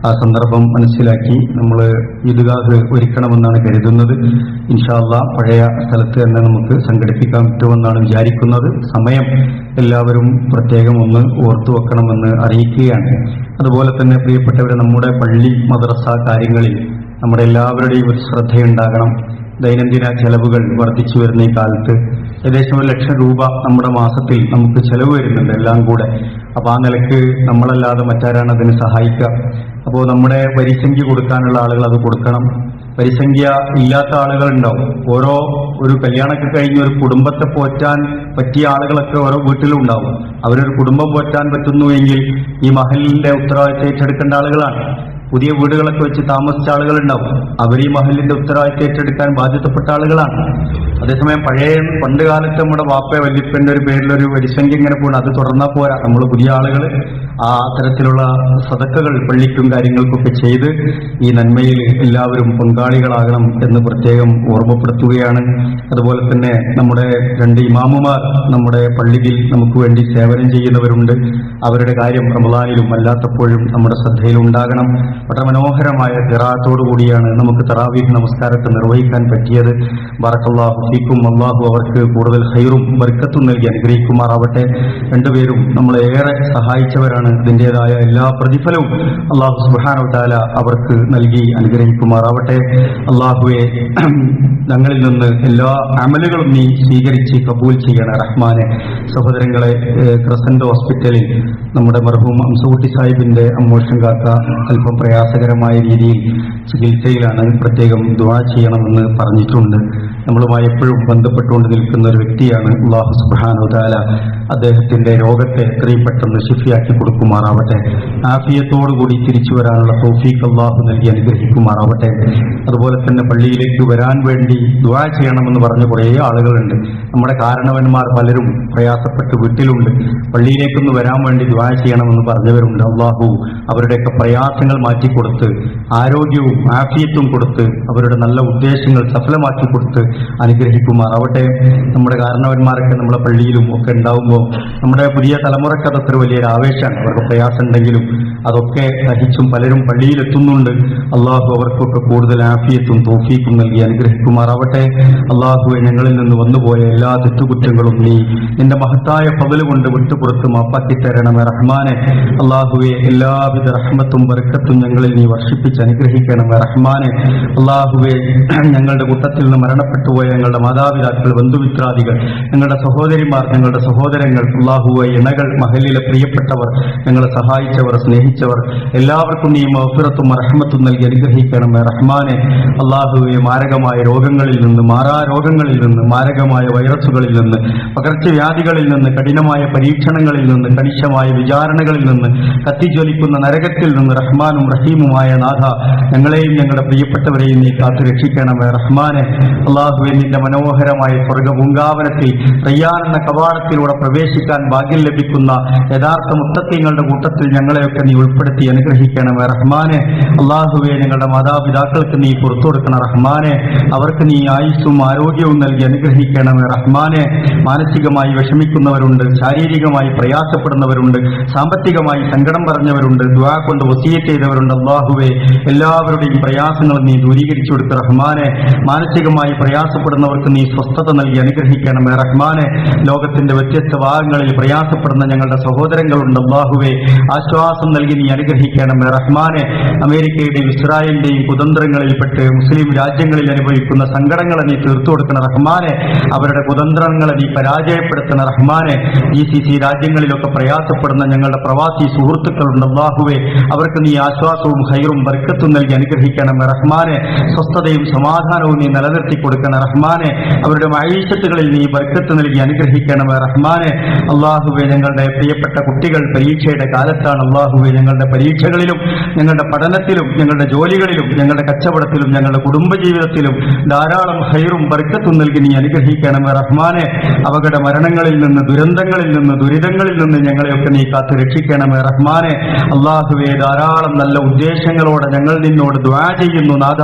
ആ സന്ദർഭം മനസ്സിലാക്കി നമ്മൾ ഈദ്ഗാഹ് ഒരുക്കണമെന്നാണ് കരുതുന്നത്. ഇൻഷാ അല്ലാഹ് പഴയ സ്ഥലത്ത് തന്നെ നമുക്ക് സംഘടിപ്പിക്കാൻ പറ്റുമെന്നാണ് വിചാരിക്കുന്നത്. സമയം എല്ലാവരും പ്രത്യേകം ഒന്ന് ഓർത്തു വെക്കണമെന്ന് അറിയിക്കുകയാണ്. അതുപോലെ തന്നെ പ്രിയപ്പെട്ടവരെ, നമ്മുടെ പള്ളി മദ്രസ കാര്യങ്ങളിൽ നമ്മുടെ എല്ലാവരുടെയും ഒരു ശ്രദ്ധയുണ്ടാകണം. ദൈനംദിന ചെലവുകൾ വർദ്ധിച്ചു വരുന്ന ഈ കാലത്ത് ഏകദേശം 1 ലക്ഷം രൂപ നമ്മുടെ മാസത്തിൽ നമുക്ക് ചെലവ് വരുന്നുണ്ട് എല്ലാം കൂടെ. അപ്പോൾ ആ നിലക്ക് നമ്മളല്ലാതെ മറ്റാരാണ് അതിന് സഹായിക്കുക? അപ്പോൾ നമ്മുടെ വരിസംഖ്യ കൊടുക്കാനുള്ള ആളുകൾ അത് കൊടുക്കണം. പരിസംഖ്യ ഇല്ലാത്ത ആളുകളുണ്ടാവും. ഒരു കല്യാണമൊക്കെ കഴിഞ്ഞ് ഒരു കുടുംബത്തെ പോറ്റാൻ പറ്റിയ ആളുകളൊക്കെ ഓരോ വീട്ടിലും ഉണ്ടാവും. അവരൊരു കുടുംബം പോറ്റാൻ പറ്റുന്നു എങ്കിൽ ഈ മഹലിന്റെ ഉത്തരവാദിത്തം ഏറ്റെടുക്കേണ്ട ആളുകളാണ്. പുതിയ വീടുകളൊക്കെ വെച്ച് താമസിച്ച ആളുകളുണ്ടാവും. അവർ ഈ മഹലിന്റെ ഉത്തരവാദിത്തം ഏറ്റെടുക്കാൻ ബാധ്യതപ്പെട്ട ആളുകളാണ്. അതേസമയം പണ്ട് കാലത്ത് നമ്മുടെ വാപ്പ വല്യപ്പന്റെ ഒരു പേരിലൊരു വരിസംഖ്യ ഇങ്ങനെ പോകണം, അത് തുടർന്നാൽ പോരാ. നമ്മൾ പുതിയ ആളുകൾ ആ തരത്തിലുള്ള സദക്കകൾ പള്ളിക്കും കാര്യങ്ങൾക്കൊക്കെ ചെയ്ത് ഈ നന്മയിൽ എല്ലാവരും പങ്കാളികളാകണം എന്ന് പ്രത്യേകം ഓർമ്മപ്പെടുത്തുകയാണ്. അതുപോലെ തന്നെ നമ്മുടെ 2 ഇമാമുമാർ നമ്മുടെ പള്ളിയിൽ നമുക്ക് വേണ്ടി സേവനം ചെയ്യുന്നവരുണ്ട്. അവരുടെ കാര്യം റമദാനിലും അല്ലാത്തപ്പോഴും നമ്മുടെ ശ്രദ്ധയിൽ ഉണ്ടാകണം. വളരെ മനോഹരമായ ഖിറാഅത്തോടു കൂടിയാണ് നമുക്ക് തറാവീഹ് നമസ്കാരത്തെ നിർവഹിക്കാൻ പറ്റിയത്. ബറക്കല്ലാഹു ഫീക്കും. അല്ലാഹു അവർക്ക് കൂടുതൽ ഖൈറും ബർക്കത്തും നൽകി അനുഗ്രഹിക്കുമാറാവട്ടെ. രണ്ടുപേരും നമ്മളെ ഏറെ സഹായിച്ചവരാണ്. ഇതിൻ്റെതായ എല്ലാ പ്രതിഫലവും അല്ലാഹു സുബ്ഹാനഹു വ തആല അവർക്ക് നൽകി അനുഗ്രഹിക്കുമാറാവട്ടെ. അല്ലാഹുവെ, ഞങ്ങളിൽ നിന്ന് എല്ലാ അമലുകളും നീ സ്വീകരിച്ച് കബൂൽ ചെയ്യണേ റഹ്മാനെ. സഹോദരങ്ങളെ, ക്രസന്റ് ഹോസ്പിറ്റലിൽ നമ്മുടെ മർഹൂം അംസുകുട്ടി സാഹിബിന്റെ അമ്മോഷൻ കാക്ക അല്പം പ്രയാസകരമായ രീതിയിൽ ചികിത്സയിലാണ്. പ്രത്യേകം ദുആ ചെയ്യണമെന്ന് പറഞ്ഞിട്ടുണ്ട്. നമ്മളുമായി എപ്പോഴും ബന്ധപ്പെട്ടുകൊണ്ട് നിൽക്കുന്ന ഒരു വ്യക്തിയാണ്. അല്ലാഹു സുബ്ഹാനഹു വ തആല അദ്ദേഹത്തിന്റെ രോഗത്തെ എത്രയും പെട്ടെന്ന് ശിഫിയാക്കി കൊടുക്കുമാറാവട്ടെ. ആഫിയത്തോടുകൂടി തിരിച്ചു വരാനുള്ള തൗഫീഖ് അല്ലാഹു നൽകി അനുഗ്രഹിക്കുമാറാവട്ടെ. അതുപോലെ തന്നെ പള്ളിയിലേക്ക് വരാൻ വേണ്ടി ദുആ ചെയ്യണമെന്ന് പറഞ്ഞ കുറേ ആളുകളുണ്ട്. നമ്മുടെ കാരണവന്മാർ പലരും പ്രയാസപ്പെട്ട് വീട്ടിലുണ്ട്. പള്ളിയിലേക്കൊന്ന് വരാൻ വേണ്ടി ദുആ ചെയ്യണമെന്ന് പറഞ്ഞവരുണ്ട്. അല്ലാഹു അവരുടെയൊക്കെ പ്രയാസങ്ങൾ മാറ്റിക്കൊടുത്ത് ആരോഗ്യവും ആഫിയത്തും കൊടുത്ത് അവരുടെ നല്ല ഉദ്ദേശങ്ങൾ സഫലമാക്കി കൊടുത്ത് അനുഗ്രഹിക്കുമാറാവട്ടെ. നമ്മുടെ കാരണവന്മാരൊക്കെ നമ്മളെ പള്ളിയിലും ഒക്കെ ഉണ്ടാവുമ്പോൾ നമ്മുടെ പുതിയ തലമുറയ്ക്ക് അതൊക്കെ വലിയൊരു ആവേശമാണ്. അവർക്ക് പ്രയാസം ഉണ്ടെങ്കിലും അതൊക്കെ സഹിച്ചും പലരും പള്ളിയിലെത്തുന്നുണ്ട്. അള്ളാഹു അവർക്കൊക്കെ കൂടുതൽ ആഫിയത്തും തൗഫീഖും നൽകി അനുഗ്രഹിക്കുമാറാവട്ടെ. അള്ളാഹുവെ, ഞങ്ങളിൽ നിന്ന് വന്നുപോയ എല്ലാ തെറ്റുകുറ്റങ്ങളും നീ നിന്റെ മഹത്തായ ഫضല് കൊണ്ട് വിട്ടുപുറത്ത് മാപ്പാക്കി തരണമേ റഹ്മാനെ. അള്ളാഹുവെ, എല്ലാവിധ റഹ്മത്തും ബർക്കത്തും ഞങ്ങളിൽ നീ വർഷിപ്പിച്ച് അനുഗ്രഹിക്കണമേ റഹ്മാനെ. അള്ളാഹുവെ, ഞങ്ങളുടെ കൂട്ടത്തിൽ നിന്ന് മരണപ്പെട്ടുപോയ ഞങ്ങളുടെ മാതാപിതാക്കൾ, ബന്ധുമിത്രാദികൾ, ഞങ്ങളുടെ സഹോദരിമാർ, ഞങ്ങളുടെ സഹോദരങ്ങൾ, അള്ളാഹുവെ, ഇണകൾ, മഹലിലെ പ്രിയപ്പെട്ടവർ, ഞങ്ങളെ സഹായിച്ചവർ, സ്നേഹിച്ചവർ, എല്ലാവർക്കും നീ മഗ്ഫിറത്തും റഹ്മത്തും നൽകി അനുഗ്രഹിക്കണമേ റഹ്മാനെ. അള്ളാഹുവെ, മാരകമായ രോഗങ്ങളിൽ നിന്ന്, മാറാരോഗങ്ങളിൽ നിന്ന്, മാരകമായ വൈറസുകളിൽ നിന്ന്, പകർച്ചവ്യാധികളിൽ നിന്ന്, കഠിനമായ പരീക്ഷണങ്ങളിൽ നിന്ന്, കണിശമായ വിചാരണകളിൽ നിന്ന്, കത്തിജ്വലിക്കുന്ന നരകത്തിൽ നിന്ന് റഹ്മാനും റഹീമുമായ നാഥ, ഞങ്ങളെയും ഞങ്ങളുടെ പ്രിയപ്പെട്ടവരെയും നീ കാത്തു രക്ഷിക്കണമേ റഹ്മാനെ. അള്ളാഹുവെ, നിന്റെ മനോഹരമായ സ്വർഗ പൂങ്കാവനത്തിൽ റയ്യാൻ എന്ന കവാടത്തിലൂടെ പ്രവേശിക്കാൻ ഭാഗ്യം ലഭിക്കുന്ന യഥാർത്ഥ മുത്തഖീങ്ങളുടെ കൂട്ടത്തിൽ ഞങ്ങളെയൊക്കെ നീ ഉൾപ്പെടുത്തി അനുഗ്രഹിക്കണമേ റഹ്മാനെ. അള്ളാഹുവെ, ഞങ്ങളുടെ മാതാപിതാക്കൾക്ക് നീ പുറത്തു കൊടുക്കണ റഹ്മാനെ. അവർക്ക് നീ ആയുസ്സും ആരോഗ്യവും നൽകി അനുഗ്രഹിക്കണമേ റഹ്മാനെ. മാനസികമായി വിഷമിക്കുന്നവരുണ്ട്, ശാരീരികമായി പ്രയാസപ്പെടുന്നവരുണ്ട്, സാമ്പത്തികമായി സങ്കടം പറഞ്ഞവരുണ്ട്, ദുആ കൊണ്ട് വസിയത്ത് ചെയ്തവരുണ്ട്. അള്ളാഹുവെ, എല്ലാവരുടെയും പ്രയാസങ്ങൾ നീ ദൂരീകരിച്ചു കൊടുത്ത റഹ്മാനെ. മാനസികമായി പ്രയാസപ്പെടുന്നവർക്ക് നീ സ്വസ്ഥത നൽകി അനുഗ്രഹിക്കണമേ റഹ്മാനെ. ലോകത്തിന്റെ വ്യത്യസ്ത ഭാഗങ്ങളിൽ പ്രയാസപ്പെടുന്ന ഞങ്ങളുടെ സഹോദരങ്ങളുണ്ട്. അല്ലാഹുവേ, ആശ്വാസം നൽകി നീ അനുഗ്രഹിക്കണമേ റഹ്മാനെ. അമേരിക്കയുടെയും ഇസ്രായേലിന്റെയും കുതന്ത്രങ്ങളിൽപ്പെട്ട് മുസ്ലിം രാജ്യങ്ങളിൽ അനുഭവിക്കുന്ന സങ്കടങ്ങളെ നീ തീർത്തു കൊടുക്കണ റഹ്മാനെ. അവരുടെ കുതന്ത്രങ്ങളെ നീ പരാജയപ്പെടുത്തണ റഹ്മാനെ. GCC രാജ്യങ്ങളിലൊക്കെ പ്രയാസപ്പെടുന്ന ഞങ്ങളുടെ പ്രവാസി സുഹൃത്തുക്കളുണ്ട്. അല്ലാഹുവേ, അവർക്ക് നീ ആശ്വാസവും ഖൈറും ബർക്കത്തും നൽകി അനുഗ്രഹിക്കണമേ റഹ്മാനെ. സ്വസ്ഥതയും സമാധാനവും നീ നിലനിർത്തി കൊടുക്കണ റഹ്മാനെ. അവരുടെ മഈശത്തുകളിൽ നീ ബർക്കത്ത് നൽകി അനുഗ്രഹിക്കണമേ റഹ്മാനെ. അല്ലാഹുവേ, ഞങ്ങളുടെ പ്രിയപ്പെട്ട കുട്ടികൾ പരീക്ഷയുടെ കാലത്താണ്. അല്ലാഹുവേ, ഞങ്ങളുടെ പരീക്ഷകളിലും ഞങ്ങളുടെ പഠനത്തിലും ഞങ്ങളുടെ ജോലികളിലും ഞങ്ങളുടെ കച്ചവടത്തിലും ഞങ്ങളുടെ കുടുംബജീവിതത്തിലും ധാരാളം ഖൈറും ബർക്കത്തും നൽകി നീ അനുഗ്രഹിക്കണമേ റഹ്മാനെ. അപകട മരണങ്ങളിൽ നിന്ന്, ദുരന്തങ്ങളിൽ നിന്ന്, ദുരിതങ്ങളിൽ നിന്ന് ഞങ്ങളെയൊക്കെ നീ കാത്തു രക്ഷിക്കണമേ റഹ്മാനെ. അല്ലാഹുവേ, ധാരാളം നല്ല ഉദ്ദേശങ്ങളോടെ ഞങ്ങൾ നിന്നോട് ദുആ ചെയ്യുന്നു നാഥ.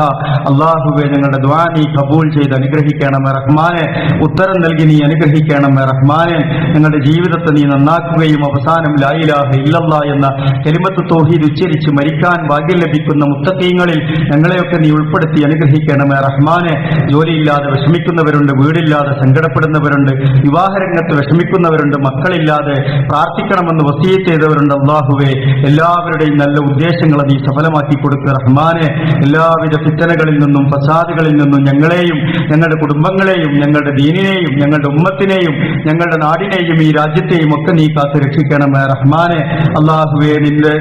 അല്ലാഹുവേ, ഞങ്ങളുടെ ദുആ നീ കബൂൽ ചെയ്ത് അനുഗ്രഹിക്കണമേ റഹ്മാനെ. ഉത്തരം നൽകി നീ അനുഗ്രഹിക്കണമേ റഹ്മാനെ. ഞങ്ങളുടെ ജീവിതത്തെ നീ നന്നാക്കുകയും അവസാനം ലാ ഇലാഹ ഇല്ലല്ലാഹ് എന്ന കലിമത്ത് തൗഹീദ് ഉച്ചരിച്ച് മരിക്കാൻ ഭാഗ്യം ലഭിക്കുന്ന മുത്തഖീങ്ങളിൽ ഞങ്ങളെയൊക്കെ നീ ഉൾപ്പെടുത്തി അനുഗ്രഹിക്കണമേ റഹ്മാനെ. ജോലിയില്ലാതെ വിഷമിക്കുന്നവരുണ്ട്, വീടില്ലാതെ സങ്കടപ്പെടുന്നവരുണ്ട്, വിവാഹരംഗത്ത് വിഷമിക്കുന്നവരുണ്ട്, മക്കളില്ലാതെ പ്രാർത്ഥിക്കണമെന്ന് വസിയത്ത് ചെയ്തവരുണ്ട്. അല്ലാഹുവേ, എല്ലാവരുടെയും നല്ല ഉദ്ദേശങ്ങളെ നീ സഫലമാക്കി കൊടുക്കുക റഹ്മാനെ. എല്ലാവിധ ഫിത്തനകളിൽ നിന്നും ഫസാദുകളിൽ നിന്നും ഞങ്ങളെയും ഞങ്ങളുടെ കുടുംബങ്ങളെയും ഞങ്ങളുടെ ദീനിനെയും ഞങ്ങളുടെ ഉമ്മത്തിനെയും ഞങ്ങളുടെ നാടിനെയും ഈ രാജ്യത്തെയും ഒക്കെ നീ കാത്തു രക്ഷിക്കണമേ റഹ്മാനെ. അള്ളാഹുവേ,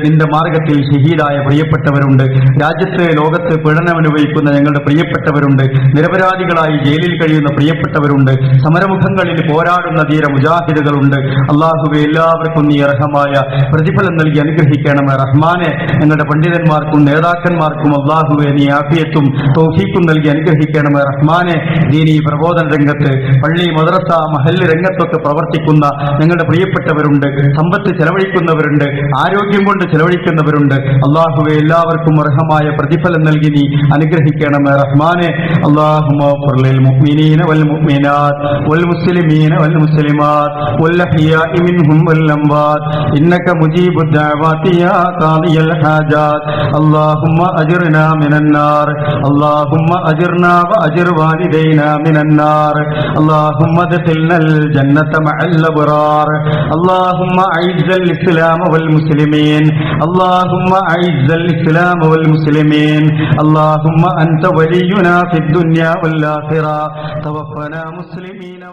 നിന്റെ മാർഗത്തിൽ ഷഹീദായ പ്രിയപ്പെട്ടവരുണ്ട്. രാജ്യത്ത് ലോകത്ത് പീഡനം അനുഭവിക്കുന്ന ഞങ്ങളുടെ പ്രിയപ്പെട്ടവരുണ്ട്. നിരപരാധികളായി ജയിലിൽ കഴിയുന്ന പ്രിയപ്പെട്ടവരുണ്ട്. സമരമുഖങ്ങളിൽ പോരാടുന്ന ധീര മുജാഹിദുകളുണ്ട്. അള്ളാഹുവേ, എല്ലാവർക്കും നീ അർഹമായ പ്രതിഫലം നൽകി അനുഗ്രഹിക്കണമേ റഹ്മാനെ. ഞങ്ങളുടെ പണ്ഡിതന്മാർക്കും നേതാക്കന്മാർക്കും അള്ളാഹുവേ നീ ആഫിയത്തും തൗഫീഖും നൽകി അനുഗ്രഹിക്കണമേ റഹ്മാനെ. ദീനീ പ്രബോധന രംഗത്ത്, പള്ളി, മദ്രസ, മഹല്ല് രംഗത്തൊക്കെ പ്രവർത്തിക്കുന്ന ഞങ്ങളുടെ പ്രിയപ്പെട്ടവരുണ്ട്. സമ്പത്ത് ചെലവഴിക്കുന്നവരുണ്ട്. ആരോഗ്യം കൊണ്ട് ചെലവഴിക്കുന്നവരുണ്ട്. അള്ളാഹുവേ, എല്ലാവർക്കും അർഹമായ പ്രതിഫലം നൽകി നീ അനുഗ്രഹിക്കണമേ റഹ്മാനെ. അല്ലാഹുമ്മ ഗ്ഫിർ ലിൽ മുഅ്മിനീന വൽ മുഅ്മിനാത്ത് വൽ മുസ്ലിമീന വൽ മുസ്ലിമാത്ത് വൽ അഹ്യാഇ മിൻഹും വൽ അംവാത്ത് ഇന്നക മുജീബുദ് ദഅവാതി യാ ഖാദിയൽ ഹാജാത്ത്. അല്ലാഹുമ്മ അജിർനാ മിനൻ നാർ. അല്ലാഹുമ്മ അജിർനാ വ അജിർ വാലിദൈനാ മിനൻ നാർ. അല്ലാഹുമ്മ അദ്ഖിൽനൽ ജന്നത മഅൽ അബ്റാർ. അല്ലാഹുമ്മ അഇസ്സൽ ഇസ്ലാമ വൽ മുസ്ലിമീൻ. അല്ലാഹുമ്മ അഇസ്സൽ ഇസ്ലാമ വൽ മുസ്ലിമീൻ. അല്ലാഹുമ്മ അൻത വലിയുനാ ഫിദ് ദുനിയ വൽ ആഖിറ. തവഫനാ മുസ്ലിമീന.